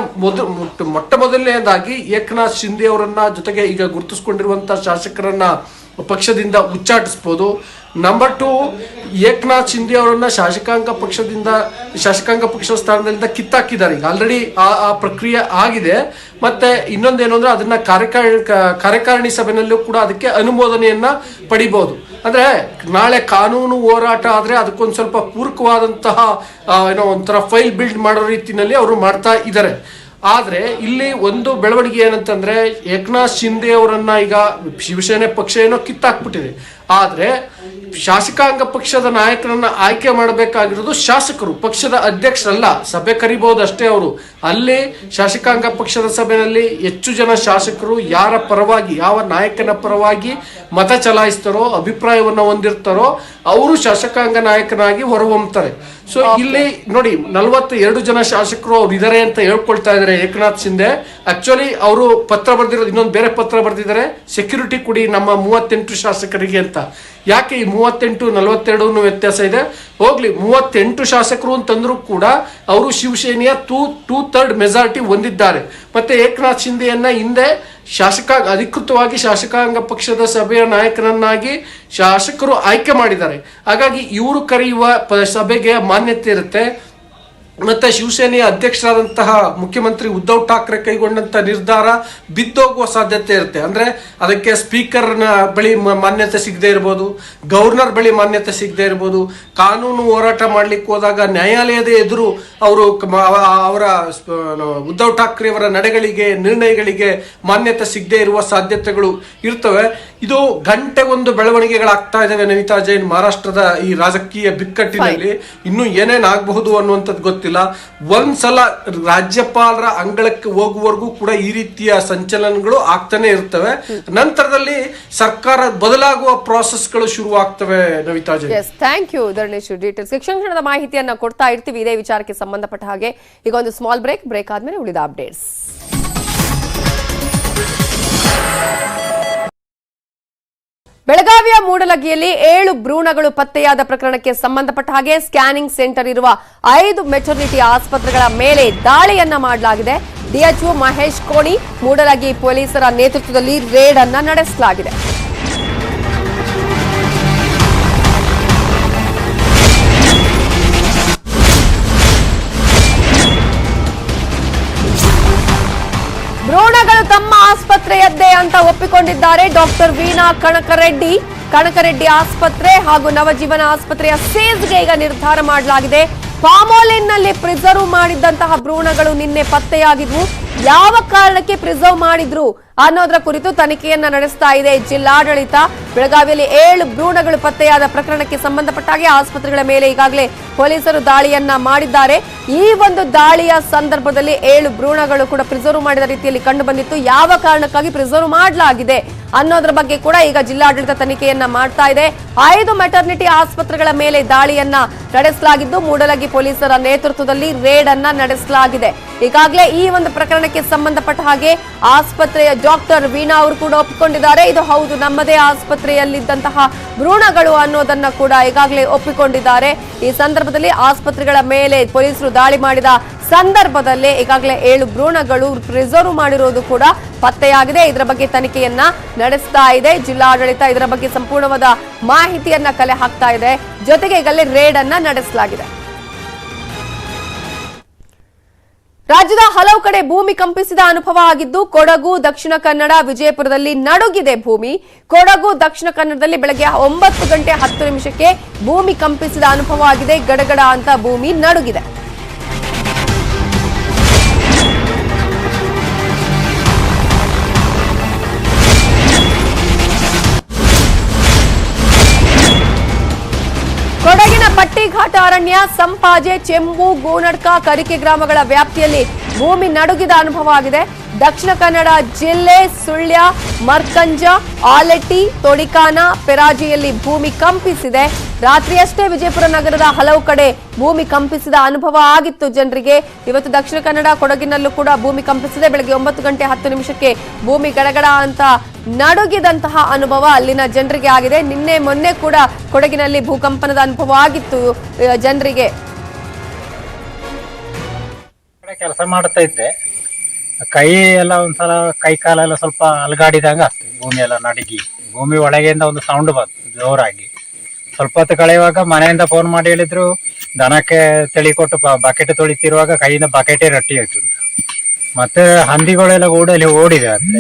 [SPEAKER 3] ಮೊಟ್ಟ ಮೊದಲನೇದಾಗಿ ಏಕನಾಥ್ ಶಿಂದೆ ಅವರನ್ನ ಜೊತೆಗೆ ಈಗ ಗುರುತಿಸ್ಕೊಂಡಿರುವಂತಹ ಶಾಸಕರನ್ನ ಪಕ್ಷದಿಂದ ಉಚ್ಚಾಟಿಸಬಹುದು. ನಂಬರ್ 2, ಏಕನಾಥ್ ಶಿಂದೆ ಅವರನ್ನ ಶಾಸಕಾಂಗ ಪಕ್ಷದ ಸ್ಥಾನದಿಂದ ಕಿತ್ತಾಕಿದ್ದಾರೆ. ಈಗ ಆಲ್ರೆಡಿ ಆ ಪ್ರಕ್ರಿಯೆ ಆಗಿದೆ. ಮತ್ತೆ ಇನ್ನೊಂದೇನು ಅಂದ್ರೆ ಅದನ್ನ ಕಾರ್ಯಕಾರಿಣಿ ಸಭೆಯಲ್ಲೂ ಕೂಡ ಅದಕ್ಕೆ ಅನುಮೋದನೆಯನ್ನ ಪಡಿಬಹುದು. ಅಂದ್ರೆ ನಾಳೆ ಕಾನೂನು ಹೋರಾಟ ಆದ್ರೆ ಅದಕ್ಕೊಂದು ಸ್ವಲ್ಪ ಪೂರಕವಾದಂತಹ ಒಂಥರ ಫೈಲ್ ಬಿಲ್ಡ್ ಮಾಡೋ ರೀತಿಯಲ್ಲಿ ಅವರು ಮಾಡ್ತಾ ಇದ್ದಾರೆ. ಆದ್ರೆ ಇಲ್ಲಿ ಒಂದು ಬೆಳವಣಿಗೆ ಏನಂತಂದ್ರೆ ಏಕನಾಥ್ ಶಿಂದೆ ಅವರನ್ನ ಈಗ ಶಿವಸೇನೆ ಪಕ್ಷ ಏನೋ ಕಿತ್ತಾಕ್ಬಿಟ್ಟಿದೆ. ಆದ್ರೆ ಶಾಸಕಾಂಗ ಪಕ್ಷದ ನಾಯಕರನ್ನ ಆಯ್ಕೆ ಮಾಡಬೇಕಾಗಿರೋದು ಶಾಸಕರು, ಪಕ್ಷದ ಅಧ್ಯಕ್ಷರಲ್ಲ. ಸಭೆ ಕರಿಬಹುದು ಅಷ್ಟೇ ಅವರು. ಅಲ್ಲಿ ಶಾಸಕಾಂಗ ಪಕ್ಷದ ಸಭೆಯಲ್ಲಿ ಹೆಚ್ಚು ಜನ ಶಾಸಕರು ಯಾರ ಪರವಾಗಿ, ಯಾವ ನಾಯಕನ ಪರವಾಗಿ ಮತ ಚಲಾಯಿಸ್ತಾರೋ, ಅಭಿಪ್ರಾಯವನ್ನ ಹೊಂದಿರ್ತಾರೋ ಅವರು ಶಾಸಕಾಂಗ ನಾಯಕನಾಗಿ ಹೊರಹೊಮ್ಮತಾರೆ. ಸೊ ಇಲ್ಲಿ ನೋಡಿ 42 ಜನ ಶಾಸಕರು ಅವ್ರು ಇದಾರೆ ಅಂತ ಹೇಳ್ಕೊಳ್ತಾ ಇದಾರೆ ಏಕನಾಥ್ ಶಿಂದೆ. ಆಕ್ಚುಲಿ ಅವರು ಪತ್ರ ಬರೆದಿರೋದು ಇನ್ನೊಂದು ಬೇರೆ ಪತ್ರ ಬರೆದಿದ್ದಾರೆ, ಸೆಕ್ಯೂರಿಟಿ ಕೊಡಿ ನಮ್ಮ 38 ಶಾಸಕರಿಗೆ ಅಂತ. ಯಾಕೆ ಈ 38 42 ವ್ಯತ್ಯಾಸ ಇದೆ? ಹೋಗ್ಲಿ, 38 ಶಾಸಕರು ಅಂತಂದ್ರೂ ಕೂಡ ಅವರು ಶಿವಸೇನೆಯ 2/3 ಮೆಜಾರಿಟಿ ಹೊಂದಿದ್ದಾರೆ. ಮತ್ತೆ ಏಕನಾಥ್ ಶಿಂದೆಯನ್ನ ಹಿಂದೆ ಅಧಿಕೃತವಾಗಿ ಶಾಸಕಾಂಗ ಪಕ್ಷದ ಸಭೆಯ ನಾಯಕನನ್ನಾಗಿ ಶಾಸಕರು ಆಯ್ಕೆ ಮಾಡಿದ್ದಾರೆ. ಹಾಗಾಗಿ ಇವರು ಕರೆಯುವ ಸಭೆಗೆ ಮಾನ್ಯತೆ ಇರುತ್ತೆ. ಮತ್ತೆ ಶಿವಸೇನೆಯ ಅಧ್ಯಕ್ಷರಾದಂತಹ ಮುಖ್ಯಮಂತ್ರಿ ಉದ್ಧವ್ ಠಾಕ್ರೆ ಕೈಗೊಂಡಂತ ನಿರ್ಧಾರ ಬಿದ್ದೋಗುವ ಸಾಧ್ಯತೆ ಇರುತ್ತೆ. ಅಂದ್ರೆ ಅದಕ್ಕೆ ಸ್ಪೀಕರ್ನ ಬಳಿ ಮಾನ್ಯತೆ ಸಿಗದೆ ಇರ್ಬೋದು, ಗವರ್ನರ್ ಬಳಿ ಮಾನ್ಯತೆ ಸಿಗದೆ ಇರ್ಬೋದು. ಕಾನೂನು ಹೋರಾಟ ಮಾಡ್ಲಿಕ್ಕೆ ಹೋದಾಗ ನ್ಯಾಯಾಲಯದ ಎದುರು ಅವರು ಉದ್ಧವ್ ಠಾಕ್ರೆ ಅವರ ನಡೆಗಳಿಗೆ, ನಿರ್ಣಯಗಳಿಗೆ ಮಾನ್ಯತೆ ಸಿಗದೆ ಇರುವ ಸಾಧ್ಯತೆಗಳು ಇರ್ತವೆ. ಇದು ಗಂಟೆಗೊಂದು ಬೆಳವಣಿಗೆಗಳಾಗ್ತಾ ಇದಾವೆ ನವಿತಾ ಜೈನ್. ಮಹಾರಾಷ್ಟ್ರದ ಈ ರಾಜಕೀಯ ಬಿಕ್ಕಟ್ಟಿನಲ್ಲಿ ಇನ್ನೂ ಏನೇನಾಗಬಹುದು ಅನ್ನುವಂಥದ್ದು ಗೊತ್ತಿಲ್ಲ. ಒಂದ್ಸಲ ರಾಜ್ಯಪಾಲರ ಅಂಗಳಕ್ಕೆ ಹೋಗುವವರೆಗೂ ಕೂಡ ಈ ರೀತಿಯ ಸಂಚಲನಗಳು ಆಗ್ತಾನೆ ಇರ್ತವೆ. ನಂತರದಲ್ಲಿ ಸರ್ಕಾರ ಬದಲಾಗುವ ಪ್ರಾಸೆಸ್ಗಳು ಶುರು ಆಗ್ತವೆ Navita Jain.
[SPEAKER 1] Thank you Dharanesh. Details ಕ್ಷಣದ ಮಾಹಿತಿಯನ್ನ ಕೊಡ್ತಾ ಇರ್ತೀವಿ ಇದೇ ವಿಚಾರಕ್ಕೆ ಸಂಬಂಧಪಟ್ಟ ಹಾಗೆ. ಈಗ ಒಂದು ಸ್ಮಾಲ್ ಬ್ರೇಕ್ ಆದ್ಮೇಲೆ ಉಳಿದ ಅಪ್ಡೇಟ್ಸ್. ಬೆಳಗಾವಿಯ ಮೂಡಲಗಿಯಲ್ಲಿ 7 ಭ್ರೂಣಗಳು ಪತ್ತೆಯಾದ ಪ್ರಕರಣಕ್ಕೆ ಸಂಬಂಧಪಟ್ಟ ಹಾಗೆ ಸ್ಕ್ಯಾನಿಂಗ್ ಸೆಂಟರ್ ಇರುವ 5 ಮೆಟರ್ನಿಟಿ ಆಸ್ಪತ್ರೆಗಳ ಮೇಲೆ ದಾಳಿಯನ್ನ ಮಾಡಲಾಗಿದೆ. ಡಿಎಚ್ಒ ಮಹೇಶ್ ಕೋಣಿ ಮೂಡಲಗಿ ಪೊಲೀಸರ ನೇತೃತ್ವದಲ್ಲಿ ರೇಡ್ ಅನ್ನ ನಡೆಸಲಾಗಿದೆ. ಭ್ರೂಣಗಳು ತಮ್ಮ ಆಸ್ಪತ್ರೆಯದ್ದೇ ಅಂತ ಒಪ್ಪಿಕೊಂಡಿದ್ದಾರೆ ಡಾಕ್ಟರ್ ವೀಣಾ ಕಣಕರೆಡ್ಡಿ ಆಸ್ಪತ್ರೆ ಹಾಗೂ ನವಜೀವನ ಆಸ್ಪತ್ರೆಯ ಸೀಸ್ಗೆ ಈಗ ನಿರ್ಧಾರ ಮಾಡಲಾಗಿದೆ. ಫಾರ್ಮಾಲಿನ್ನಲ್ಲಿ ಪ್ರಿಸರ್ವ್ ಮಾಡಿದ್ದಂತಹ ಭ್ರೂಣಗಳು ನಿನ್ನೆ ಪತ್ತೆಯಾಗಿದ್ವು. ಯಾವ ಕಾರಣಕ್ಕೆ ಪ್ರಿಸರ್ವ್ ಮಾಡಿದ್ರು ಅನ್ನೋದರ ಕುರಿತು ತನಿಖೆಯನ್ನ ನಡೆಸ್ತಾ ಇದೆ ಜಿಲ್ಲಾಡಳಿತ. ಬೆಳಗಾವಿಯಲ್ಲಿ 7 ಭ್ರೂಣಗಳು ಪತ್ತೆಯಾದ ಪ್ರಕರಣಕ್ಕೆ ಸಂಬಂಧಪಟ್ಟ ಹಾಗೆ ಆಸ್ಪತ್ರೆಗಳ ಮೇಲೆ ಈಗಾಗಲೇ ಪೊಲೀಸರು ದಾಳಿಯನ್ನ ಮಾಡಿದ್ದಾರೆ. ಈ ಒಂದು ದಾಳಿಯ ಸಂದರ್ಭದಲ್ಲಿ 7 ಭ್ರೂಣಗಳು ಕೂಡ ಪ್ರಿಸರ್ವ್ ಮಾಡಿದ ರೀತಿಯಲ್ಲಿ ಕಂಡು ಬಂದಿತ್ತು. ಯಾವ ಕಾರಣಕ್ಕಾಗಿ ಪ್ರಿಸರ್ವ್ ಮಾಡಲಾಗಿದೆ ಅನ್ನೋದ್ರ ಬಗ್ಗೆ ಕೂಡ ಈಗ ಜಿಲ್ಲಾಡಳಿತ ತನಿಖೆಯನ್ನ ಮಾಡ್ತಾ ಇದೆ. 5 ಮೆಟರ್ನಿಟಿ ಆಸ್ಪತ್ರೆಗಳ ಮೇಲೆ ದಾಳಿಯನ್ನ ನಡೆಸಲಾಗಿದ್ದು ಮೂಡಲಗಿ ಪೊಲೀಸರ ನೇತೃತ್ವದಲ್ಲಿ ರೇಡ್ ಅನ್ನ ನಡೆಸಲಾಗಿದೆ. ಈಗಾಗಲೇ ಈ ಒಂದು ಪ್ರಕರಣಕ್ಕೆ ಸಂಬಂಧಪಟ್ಟ ಹಾಗೆ ಆಸ್ಪತ್ರೆಯ ಡಾಕ್ಟರ್ ವೀಣಾ ಅವರು ಕೂಡ ಒಪ್ಪಿಕೊಂಡಿದ್ದಾರೆ. ಇದು ಹೌದು, ನಮ್ಮದೇ ಆಸ್ಪತ್ರೆಯಲ್ಲಿದ್ದಂತಹ ಭ್ರೂಣಗಳು ಅನ್ನೋದನ್ನ ಕೂಡ ಈಗಾಗಲೇ ಒಪ್ಪಿಕೊಂಡಿದ್ದಾರೆ. ಈ ಸಂದರ್ಭದಲ್ಲಿ ಆಸ್ಪತ್ರೆಗಳ ಮೇಲೆ ಪೊಲೀಸರು ದಾಳಿ ಮಾಡಿದ ಸಂದರ್ಭದಲ್ಲೇ ಈಗಾಗಲೇ 7 ಭ್ರೂಣಗಳು ಪ್ರಿಸರ್ವ್ ಮಾಡಿರುವುದು ಕೂಡ ಪತ್ತೆಯಾಗಿದೆ. ಇದರ ಬಗ್ಗೆ ತನಿಖೆಯನ್ನ ನಡೆಸ್ತಾ ಇದೆ ಜಿಲ್ಲಾಡಳಿತ. ಇದರ ಬಗ್ಗೆ ಸಂಪೂರ್ಣವಾದ ಮಾಹಿತಿಯನ್ನ ಕಲೆ ಹಾಕ್ತಾ ಇದೆ. ಜೊತೆಗೆ ಈಗಲೇ ರೇಡ್ ಅನ್ನ ನಡೆಸಲಾಗಿದೆ. ರಾಜ್ಯದ ಹಲವು ಕಡೆ ಭೂಮಿ ಕಂಪಿಸಿದ ಅನುಭವ ಆಗಿದ್ದು ಕೊಡಗು, ದಕ್ಷಿಣ ಕನ್ನಡ, ವಿಜಯಪುರದಲ್ಲಿ ನಡುಗಿದೆ ಭೂಮಿ. ಕೊಡಗು, ದಕ್ಷಿಣ ಕನ್ನಡದಲ್ಲಿ ಬೆಳಗ್ಗೆ 9:10 ಭೂಮಿ ಕಂಪಿಸಿದ ಅನುಭವ ಆಗಿದೆ. ಗಡಗಡ ಅಂತ ಭೂಮಿ ನಡುಗಿದೆ. ಕೊಡಗಿನ ಪಟ್ಟಿಘಾಟ ಅರಣ್ಯ, ಸಂಪಾಜೆ, ಚೆಂಬು, ಗೋನಡ್ಕ, ಕರಿಕೆ ಗ್ರಾಮಗಳ ವ್ಯಾಪ್ತಿಯಲ್ಲಿ ಭೂಮಿ ನಡುಗಿದ ಅನುಭವ ಆಗಿದೆ. ದಕ್ಷಿಣ ಕನ್ನಡ ಜಿಲ್ಲೆ ಸುಳ್ಯ, ಮರ್ಕಂಜ, ಆಲೆಟ್ಟಿ, ತೊಡಿಕಾನ, ಪೆರಾಜಿಯಲ್ಲಿ ಭೂಮಿ ಕಂಪಿಸಿದೆ. ರಾತ್ರಿಯಷ್ಟೇ ವಿಜಯಪುರ ನಗರದ ಹಲವು ಕಡೆ ಭೂಮಿ ಕಂಪಿಸಿದ ಅನುಭವ ಆಗಿತ್ತು ಜನರಿಗೆ. ಇವತ್ತು ದಕ್ಷಿಣ ಕನ್ನಡ, ಕೊಡಗಿನಲ್ಲೂ ಕೂಡ ಭೂಮಿ ಕಂಪಿಸಿದೆ. ಬೆಳಗ್ಗೆ 9:10 ಭೂಮಿ ಗಡಗಡ ಅಂತ ನಡುಗಿದಂತಹ ಅನುಭವ ಅಲ್ಲಿನ ಜನರಿಗೆ ಆಗಿದೆ. ನಿನ್ನೆ ಮೊನ್ನೆ ಕೂಡ ಕೊಡಗಿನಲ್ಲಿ ಭೂಕಂಪನದ ಅನುಭವ ಆಗಿತ್ತು ಜನರಿಗೆ.
[SPEAKER 4] ಕೆಲಸ ಮಾಡ್ತಾ ಇದ್ದೆ, ಕೈ ಎಲ್ಲ ಒಂದ್ಸಲ ಕೈ ಕಾಲೆಲ್ಲ ಸ್ವಲ್ಪ ಅಲಗಾಡಿದಂಗ ಆಗ್ತದೆ. ಭೂಮಿ ಎಲ್ಲ ನಡುಗಿ, ಭೂಮಿ ಒಳಗೆಯಿಂದ ಒಂದು ಸೌಂಡ್ ಬಂತು ಜೋರಾಗಿ. ಸ್ವಲ್ಪ ಹೊತ್ತು ಕಳೆಯುವಾಗ ಮನೆಯಿಂದ ಫೋನ್ ಮಾಡಿ ಹೇಳಿದ್ರು ದನಕ್ಕೆ ತಳಿ ಕೊಟ್ಟು ಬಕೆಟ್ ತೊಳಿತಿರುವಾಗ ಕೈಯಿಂದ ಬಕೆಟೇ ರಟ್ಟಿ ಆಯ್ತು ಅಂತ. ಮತ್ತೆ ಹಂದಿಗಳೆಲ್ಲ ಓಡಲಿ ಓಡಿದೆ ಅಂತೆ,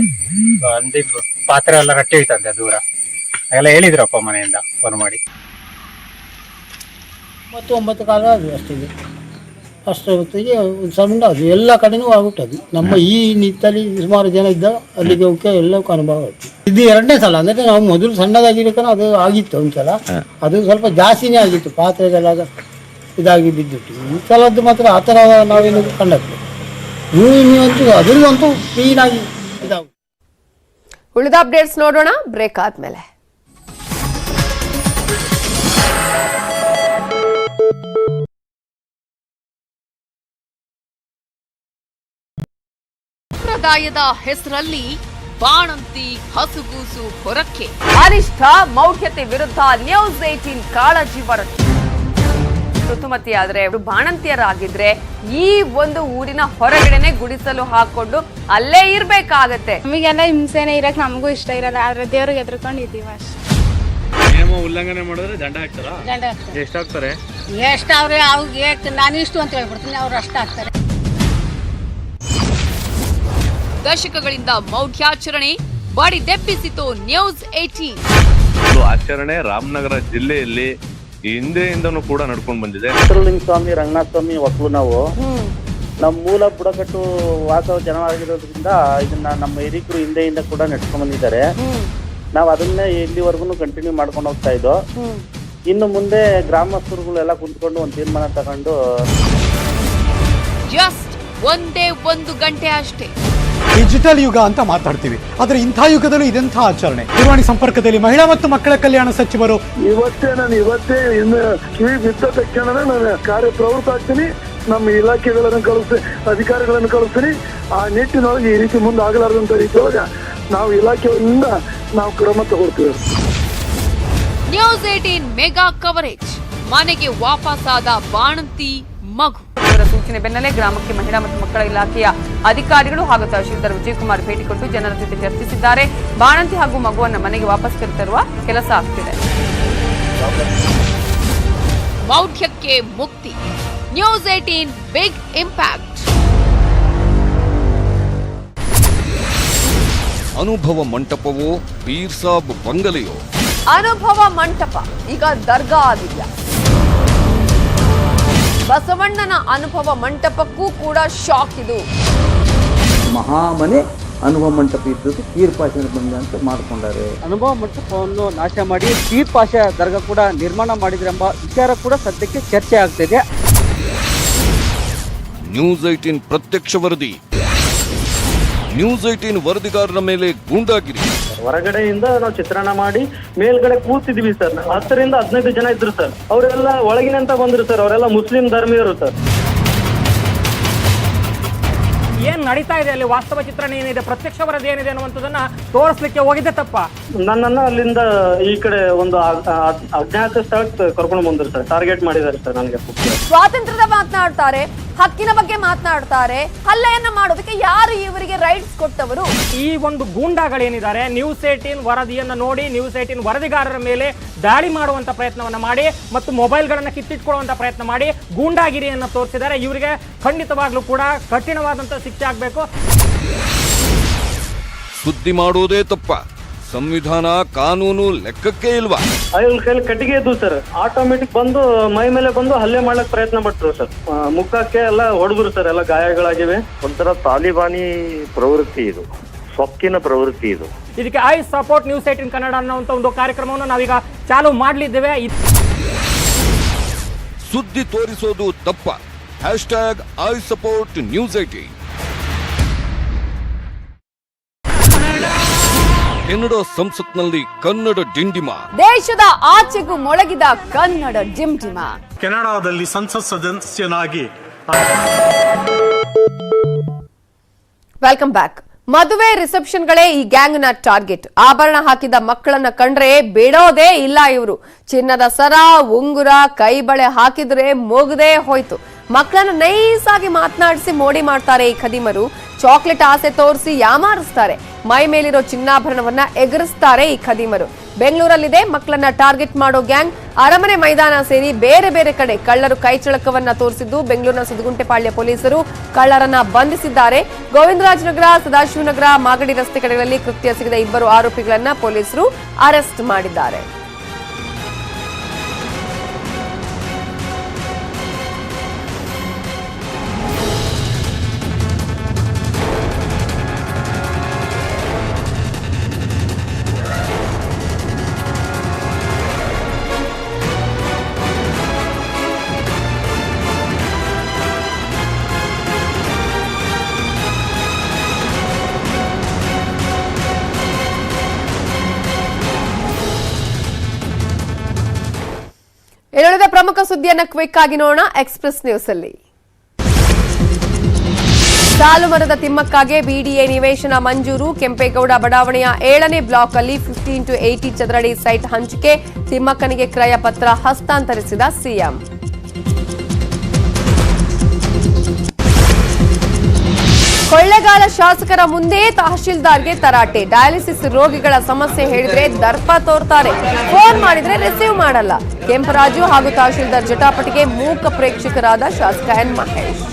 [SPEAKER 4] ಹಂದಿ ಪಾತ್ರೆ ಎಲ್ಲ ರಟ್ಟಿ ಹೋಯ್ತಂತೆ ದೂರ ಎಲ್ಲ ಹೇಳಿದ್ರಪ್ಪ ಮನೆಯಿಂದ ಫೋನ್ ಮಾಡಿ.
[SPEAKER 5] 9 ಕಾಲ ಅದು ಅಷ್ಟಿದೆ. ಅಷ್ಟು ಹೊತ್ತಿಗೆ ಒಂದು ಸೌಂಡ್ ಅದು ಎಲ್ಲ ಕಡೆನೂ ಆಗುತ್ತದು. ನಮ್ಮ ಈ ನಿಟ್ಟಲ್ಲಿ ಸುಮಾರು ಜನ ಇದ್ದ ಅಲ್ಲಿಗೆ ಹೋಗಕ್ಕೆ ಎಲ್ಲಕ್ಕೂ ಅನುಭವ ಆಯ್ತು. ಇದು 2ನೇ ಸಲ. ಅಂದರೆ ನಾವು ಮೊದಲು ಸಣ್ಣದಾಗಿರ್ಬೇಕಾದ್ರೆ ಅದು ಆಗಿತ್ತು ಒಂದ್ಸಲ, ಅದು ಸ್ವಲ್ಪ ಜಾಸ್ತಿನೇ ಆಗಿತ್ತು, ಪಾತ್ರೆಗೆಲ್ಲ ಇದಾಗಿ ಬಿದ್ದಿತ್ತು. ಈ ಸಲದ್ದು ಮಾತ್ರ ಆ ಥರ ನಾವೇನು ಕಂಡದ್ದು ಅಂತೂ ಅದ್ರದಂತೂ ಕ್ಲೀನಾಗಿ ಇದಾಗುತ್ತೆ.
[SPEAKER 1] ಉಳಿದ ಅಪ್ಡೇಟ್ಸ್ ನೋಡೋಣ ಬ್ರೇಕ್ ಆದ್ಮೇಲೆ.
[SPEAKER 6] ಸಂಪ್ರದಾಯದ ಹೆಸರಲ್ಲಿ ಬಾಣಂತಿ ಹಸುಗೂಸು ಹೊರಕ್ಕೆ,
[SPEAKER 1] ಅನಿಷ್ಠ ಮೌಢ್ಯತೆ ವಿರುದ್ಧ ನ್ಯೂಸ್ 18 ಕಾಳಜಿ ವರದಿ. ಋತುಮತಿಯಾದ್ರೆ ಬಾಣಂತಿಯರಾಗಿದ್ರೆ ಈ ಒಂದು ಊರಿನ ಹೊರಗಡೆನೆ ಗುಡಿಸಲು ಹಾಕೊಂಡು ಅಲ್ಲೇ ಇರ್ಬೇಕಾಗತ್ತೆ.
[SPEAKER 7] ನಮಗೆಲ್ಲ ಹಿಂಸೆನೆ ಇರಕ್ ನಮಗೂ ಇಷ್ಟ ಇರಲ್ಲ, ಆದ್ರೆ ದೇವ್ರಿಗೆ ಎದ್ರಕೊಂಡಿದ್ದೀವಿ ಅಷ್ಟೇ.
[SPEAKER 8] ನಿಯಮ ಉಲ್ಲಂಘನೆ ಮಾಡಿದ್ರೆ ದಂಡ ಹಾಕ್ತಾರ? ಎಷ್ಟು ಹಾಕ್ತಾರೆ?
[SPEAKER 9] ಎಷ್ಟಾವ್ರೆ ಅವ್ರಿಗೆ ನಾನು ಇಷ್ಟು ಅಂತ ಹೇಳ್ಬಿಡ್ತೀನಿ, ಅವ್ರು ಅಷ್ಟ ಹಾಕ್ತಾರೆ.
[SPEAKER 6] ದಶಕಗಳಿಂದ ಮೌಢ್ಯಾಚರಣೆ ಬಡಿದೆಬ್ಬಿಸಿತು ನ್ಯೂಸ್ 18.
[SPEAKER 8] ಆಚರಣೆ ರಾಮನಗರ ಜಿಲ್ಲೆಯಲ್ಲಿ ಹಿಂದೆಯಿಂದನೂ ಕೂಡ ನಡ್ಕೊಂಡು ಬಂದಿದೆ.
[SPEAKER 10] ಸ್ವಾಮಿ, ರಂಗನಾಥ ಸ್ವಾಮಿ ಒಕ್ಕಲು ನಾವು ನಮ್ಮ ಮೂಲ ಬುಡಕಟ್ಟು ವಾಸ ಜನವಾಗಿರೋದ್ರಿಂದ ಇದನ್ನ ನಮ್ಮ ಹಿರಿಕರು ಹಿಂದೆಯಿಂದ ಕೂಡ ನಡ್ಸ್ಕೊಂಡ್ ಬಂದಿದ್ದಾರೆ. ನಾವು ಅದನ್ನೇ ಇಲ್ಲಿವರೆಗೂ ಕಂಟಿನ್ಯೂ ಮಾಡ್ಕೊಂಡು ಹೋಗ್ತಾ ಇದ್ದೋ. ಇನ್ನು ಮುಂದೆ ಗ್ರಾಮಸ್ಥರುಗಳೆಲ್ಲ ಕುಂತ್ಕೊಂಡು ಒಂದು ತೀರ್ಮಾನ ತಗೊಂಡು
[SPEAKER 6] ಜಸ್ಟ್ ಒಂದೇ 1 ಗಂಟೆ ಅಷ್ಟೇ.
[SPEAKER 11] ಡಿಜಿಟಲ್ ಯುಗ ಅಂತ ಮಾತಾಡ್ತೀವಿ, ಆದ್ರೆ ಇಂಥ ಯುಗದಲ್ಲೂ ಇದೆಂಥ ಆಚರಣೆ. ದೂರವಾಣಿ ಸಂಪರ್ಕದಲ್ಲಿ ಮಹಿಳಾ ಮತ್ತು ಮಕ್ಕಳ ಕಲ್ಯಾಣ ಸಚಿವರು
[SPEAKER 12] ಇವತ್ತೇ ಇನ್ನು ಕಿವಿ ಬಿದ್ದ ತಕ್ಷಣನೇ ನಾನು ಕಾರ್ಯಪ್ರವೃತ್ತ ಆಗ್ತೀನಿ. ನಮ್ಮ ಇಲಾಖೆಗಳನ್ನು ಕಳಿಸ್ತೀನಿ, ಅಧಿಕಾರಿಗಳನ್ನು ಕಳಿಸ್ತೀನಿ. ಆ ನಿಟ್ಟಿನೊಳಗೆ ಈ ರೀತಿ ಮುಂದೆ ಆಗಲಾರದಂತ ರೀತಿಯೊಳಗೆ ನಾವು ಇಲಾಖೆಯಿಂದ ನಾವು ಕ್ರಮ ತಗೊಳ್ತೀವಿ.
[SPEAKER 6] News 18 mega coverage. ಮನೆಗೆ ವಾಪಸ್ಸಾದ ಬಾಣಂತಿ ಮಗು.
[SPEAKER 1] ಸೂಚನೆ ಬೆನ್ನಲ್ಲೇ ಗ್ರಾಮಕ್ಕೆ ಮಹಿಳಾ ಮತ್ತು ಮಕ್ಕಳ ಇಲಾಖೆಯ ಅಧಿಕಾರಿಗಳು ಹಾಗೂ ತಹಶೀಲ್ದಾರ್ ವಿಜಯಕುಮಾರ್ ಭೇಟಿ ಕೊಟ್ಟು ಜನರ ಜೊತೆ ಚರ್ಚಿಸಿದ್ದಾರೆ. ಬಾಣಂತಿ ಹಾಗೂ ಮಗುವನ್ನ ಮನೆಗೆ ವಾಪಸ್ ಕರೆತರುವ ಕೆಲಸ ಆಗ್ತಿದೆ.
[SPEAKER 6] ಮೌಢ್ಯಕ್ಕೆ ಮುಕ್ತಿ. News 18 big impact.
[SPEAKER 13] ಅನುಭವ ಮಂಟಪವೋ ಪೀರ್ ಸಾಬ್ ಬಂಗಲೆಯೋ?
[SPEAKER 1] ಅನುಭವ ಮಂಟಪ ಈಗ ದರ್ಗಾ ಆಗಿದೆಯಾ? ಬಸವಣ್ಣನ ಅನುಭವ ಮಂಟಪಕ್ಕೂ ಕೂಡ ಶಾಕ್ ಇದು.
[SPEAKER 10] ಮಹಾಮನೆ ಅನುಭವ ಮಂಟಪ ಇದ್ದದ್ದು ಪೀರ್ ಪಾಷ ಬಂದ ಅಂತ ಮಾಡ್ಕೊಂಡಾರೆ.
[SPEAKER 5] ಅನುಭವ ಮಂಟಪವನ್ನು ನಾಶ ಮಾಡಿ ಪೀರ್ ಪಾಷ ದರ್ಗಾ ಕೂಡ ನಿರ್ಮಾಣ ಮಾಡಿದ್ರೆಂಬ ವಿಚಾರ ಕೂಡ ಸದ್ಯಕ್ಕೆ ಚರ್ಚೆ ಆಗ್ತಿದೆ.
[SPEAKER 13] ನ್ಯೂಸ್ 18 ಪ್ರತ್ಯಕ್ಷ ವರದಿ. ನ್ಯೂಸ್ 18 ವರದಿಗಾರರ ಮೇಲೆ ಗೂಂಡಾಗಿರಿ.
[SPEAKER 10] ಹೊರಗಡೆಯಿಂದ ನಾವು ಚಿತ್ರಣ ಮಾಡಿ ಮೇಲ್ಗಡೆ ಕೂತಿದ್ವಿ ಸರ್. 10 ರಿಂದ 15 ಜನ ಇದ್ರು ಸರ್. ಅವರೆಲ್ಲ ಒಳಗಿನಂತ ಬಂದ್ರು ಸರ್. ಅವರೆಲ್ಲ ಮುಸ್ಲಿಂ ಧರ್ಮೀಯರು ಸರ್.
[SPEAKER 5] ಏನ್ ನಡೀತಾ ಇದೆ ಅಲ್ಲಿ ವಾಸ್ತವ ಚಿತ್ರಣ ಏನಿದೆ, ಪ್ರತ್ಯಕ್ಷ ವರದಿ ಏನಿದೆ ಅನ್ನುವಂಥದ್ದನ್ನ ತೋರಿಸ್ಲಿಕ್ಕೆ ಹೋಗಿದ್ದೆ ತಪ್ಪ.
[SPEAKER 10] ನನ್ನನ್ನ ಅಲ್ಲಿಂದ ಈ ಕಡೆ ಒಂದು ಅಜ್ಞಾತ ಸ್ಥಳಕ್ಕೆ ಕರ್ಕೊಂಡು ಬಂದ್ರು ಸರ್. ಟಾರ್ಗೆಟ್ ಮಾಡಿದ್ದಾರೆ ಸರ್ ನನಗೆ.
[SPEAKER 1] ಸ್ವಾತಂತ್ರ್ಯದ ಮಾತನಾಡ್ತಾರೆ, ಹಕ್ಕಿನ ಬಗ್ಗೆ ಮಾತನಾಡ್ತಾರೆ. ಹಲ್ಲೆಯನ್ನ ಮಾಡೋದಕ್ಕೆ ಯಾರು ಇವರಿಗೆ ರೈಟ್ಸ್ ಕೊಟ್ಟವರು?
[SPEAKER 14] ಈ ಒಂದು ಗೂಂಡಾಗಳೇನಿದ್ದಾರೆ ನ್ಯೂಸ್ 18 ವರದಿಯನ್ನ ನೋಡಿ ನ್ಯೂಸ್ 18 ವರದಿಗಾರರ ಮೇಲೆ ದಾಳಿ ಮಾಡುವಂತ ಪ್ರಯತ್ನವನ್ನ ಮಾಡಿ ಮತ್ತು ಮೊಬೈಲ್ಗಳನ್ನ ಕಿತ್ತಿಟ್ಕೊಳ್ಳುವಂತ ಪ್ರಯತ್ನ ಮಾಡಿ ಗೂಂಡಾಗಿರಿಯನ್ನ ತೋರಿಸಿದ್ದಾರೆ. ಇವರಿಗೆ ಖಂಡಿತವಾಗ್ಲೂ ಕೂಡ ಕಠಿಣವಾದಂತ ಶಿಕ್ಷೆ ಆಗ್ಬೇಕು.
[SPEAKER 13] ಸುದ್ದಿ ಮಾಡೋದೇ ತಪ್ಪ, ಸಂವಿಧಾನ ಕಾನೂನು ಲೆಕ್ಕಕ್ಕೆ ಇಲ್ವಾ?
[SPEAKER 10] ಅವ್ರ ಕೈಲಿ ಕಟ್ಟಿಗೆ ಇದ್ದು ಸರ್, ಆಟೋಮೆಟಿಕ್ ಬಂದು ಮೈ ಮೇಲೆ ಬಂದು ಹಲ್ಲೆ ಮಾಡ್ಲಿಕ್ಕೆ ಪ್ರಯತ್ನ ಪಟ್ರು ಸರ್. ಮುಖಕ್ಕೆ ಎಲ್ಲ ಹೊಡೆದ್ರು ಸರ್, ಎಲ್ಲ ಗಾಯಗಳಾಗಿವೆ. ಒಂಥರ ತಾಲಿಬಾನಿ ಪ್ರವೃತ್ತಿ ಇದು, ಸೊಕ್ಕಿನ ಪ್ರವೃತ್ತಿ ಇದು.
[SPEAKER 14] ಇದಕ್ಕೆ ಐ ಸಪೋರ್ಟ್ ನ್ಯೂಸ್ 18 ಕನ್ನಡ ಅನ್ನುವಂತ ಒಂದು ಕಾರ್ಯಕ್ರಮವನ್ನು ನಾವೀಗ ಚಾಲು ಮಾಡಲಿದ್ದೇವೆ.
[SPEAKER 13] ಸುದ್ದಿ ತೋರಿಸೋದು ತಪ್ಪ. #I support news 18. ಕನ್ನಡ ಸಂಸತ್ನಲ್ಲಿ ಕನ್ನಡ ಡಿಂಡಿಮ,
[SPEAKER 6] ದೇಶದ ಆಚೆಗೂ ಮೊಳಗಿದ ಕನ್ನಡ ಡಿಂಡಿಮ.
[SPEAKER 11] ಕೆನಡಾದಲ್ಲಿ ಸಂಸತ್ ಸದಸ್ಯನಾಗಿ.
[SPEAKER 1] Welcome back. ಮದುವೆ ರಿಸೆಪ್ಷನ್ಗಳೇ ಈ ಗ್ಯಾಂಗ್ ನ ಟಾರ್ಗೆಟ್. ಆಭರಣ ಹಾಕಿದ ಮಕ್ಕಳನ್ನ ಕಂಡ್ರೆ ಬಿಡೋದೇ ಇಲ್ಲ ಇವರು. ಚಿನ್ನದ ಸರ, ಉಂಗುರ, ಕೈಬಳೆ ಹಾಕಿದ್ರೆ ಮುಗದೇ ಹೋಯ್ತು. ಮಕ್ಕಳನ್ನ ನೈಸ್ ಆಗಿ ಮಾತನಾಡಿಸಿ ಮೋಡಿ ಮಾಡ್ತಾರೆ ಈ ಖದೀಮರು. ಚಾಕ್ಲೇಟ್ ಆಸೆ ತೋರಿಸಿ ಯಾಮಾರಿಸ್ತಾರೆ. ಮೈ ಮೇಲಿರೋ ಚಿನ್ನಾಭರಣವನ್ನ ಎಗರಿಸ್ತಾರೆ ಈ ಖದೀಮರು. ಬೆಂಗಳೂರಲ್ಲಿದೆ ಮಕ್ಕಳನ್ನ ಟಾರ್ಗೆಟ್ ಮಾಡೋ ಗ್ಯಾಂಗ್. ಅರಮನೆ ಮೈದಾನ ಸೇರಿ ಬೇರೆ ಬೇರೆ ಕಡೆ ಕಳ್ಳರು ಕೈಚಳಕವನ್ನ ತೋರಿಸಿದ್ದು ಬೆಂಗಳೂರಿನ ಸುದಗುಂಟೆಪಾಳ್ಯ ಪೊಲೀಸರು ಕಳ್ಳರನ್ನ ಬಂಧಿಸಿದ್ದಾರೆ. ಗೋವಿಂದರಾಜನಗರ, ಸದಾಶಿವನಗರ, ಮಾಗಡಿ ರಸ್ತೆ ಕಡೆಗಳಲ್ಲಿ ಕೃತ್ಯ ಸಿಗದ 2 ಆರೋಪಿಗಳನ್ನ ಪೊಲೀಸರು ಅರೆಸ್ಟ್ ಮಾಡಿದ್ದಾರೆ. ಇನ್ನುಳಿದ ಪ್ರಮುಖ ಸುದ್ದಿಯನ್ನ ಕ್ವಿಕ್ ಆಗಿ ನೋಡೋಣ ಎಕ್ಸ್‌ಪ್ರೆಸ್ ನ್ಯೂಸ್ ಅಲ್ಲಿ. ಸಾಲುಮರದ ತಿಮ್ಮಕ್ಕಗೆ ಬಿಡಿಎ ನಿವೇಶನ ಮಂಜೂರು. ಕೆಂಪೇಗೌಡ ಬಡಾವಣೆಯ 7ನೇ ಬ್ಲಾಕ್ ಅಲ್ಲಿ 15x80 ಚದರಡಿ ಸೈಟ್ ಹಂಚಿಕೆ. ತಿಮ್ಮಕ್ಕನಿಗೆ ಕ್ರಯ ಪತ್ರ ಹಸ್ತಾಂತರಿಸಿದ ಸಿಎಂ. ಕೊಳ್ಳೆಗಾಲ ಶಾಸಕರ ಮುಂದೆ ತಹಶೀಲ್ದಾರ್ಗೆ ತರಾಟೆ. ಡಯಾಲಿಸಿಸ್ ರೋಗಿಗಳ ಸಮಸ್ಯೆ ಹೇಳಿದ್ರೆ ದರ್ಪ ತೋರ್ತಾರೆ, ಫೋನ್ ಮಾಡಿದ್ರೆ ರಿಸೀವ್ ಮಾಡಲ್ಲ. ಕೆಂಪರಾಜು ಹಾಗೂ ತಹಶೀಲ್ದಾರ್ ಜಟಾಪಟಿಗೆ ಮೂಕ ಪ್ರೇಕ್ಷಕರಾದ ಶಾಸಕ ಎನ್ ಮಹೇಶ್.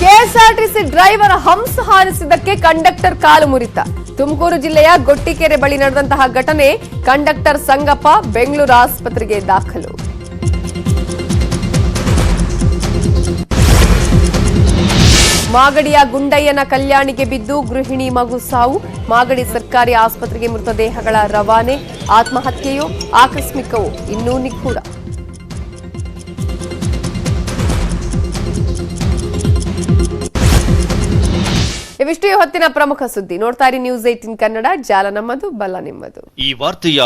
[SPEAKER 1] ಕೆಎಸ್ಆರ್ಟಿಸಿ ಡ್ರೈವರ್ ಹಂಸ ಹಾರಿಸಿದ್ದಕ್ಕೆ ಕಂಡಕ್ಟರ್ ಕಾಲು ಮುರಿತ. ತುಮಕೂರು ಜಿಲ್ಲೆಯ ಗೊಟ್ಟಿಕೆರೆ ಬಳಿ ನಡೆದಂತಹ ಘಟನೆ. ಕಂಡಕ್ಟರ್ ಸಂಗಪ್ಪ ಬೆಂಗಳೂರು ಆಸ್ಪತ್ರೆಗೆ ದಾಖಲು. ಮಾಗಡಿಯ ಗುಂಡಯ್ಯನ ಕಲ್ಯಾಣಿಗೆ ಬಿದ್ದು ಗೃಹಿಣಿ ಮಗು ಸಾವು. ಮಾಗಡಿ ಸರ್ಕಾರಿ ಆಸ್ಪತ್ರೆಗೆ ಮೃತದೇಹಗಳ ರವಾನೆ. ಆತ್ಮಹತ್ಯೆಯೋ ಆಕಸ್ಮಿಕವೋ ಇನ್ನೂ ನಿಗೂಢ. ಇವಿಷ್ಟು ಹೊತ್ತಿನ ಪ್ರಮುಖ ಸುದ್ದಿ. ನೋಡ್ತಾ ಇರಿ ನ್ಯೂಸ್ 18 ಕನ್ನಡ. ಜಾಲ ನಮ್ಮದು, ಬಲ ನಿಮ್ಮದು.
[SPEAKER 13] ಈ ವಾರ್ತೆಯ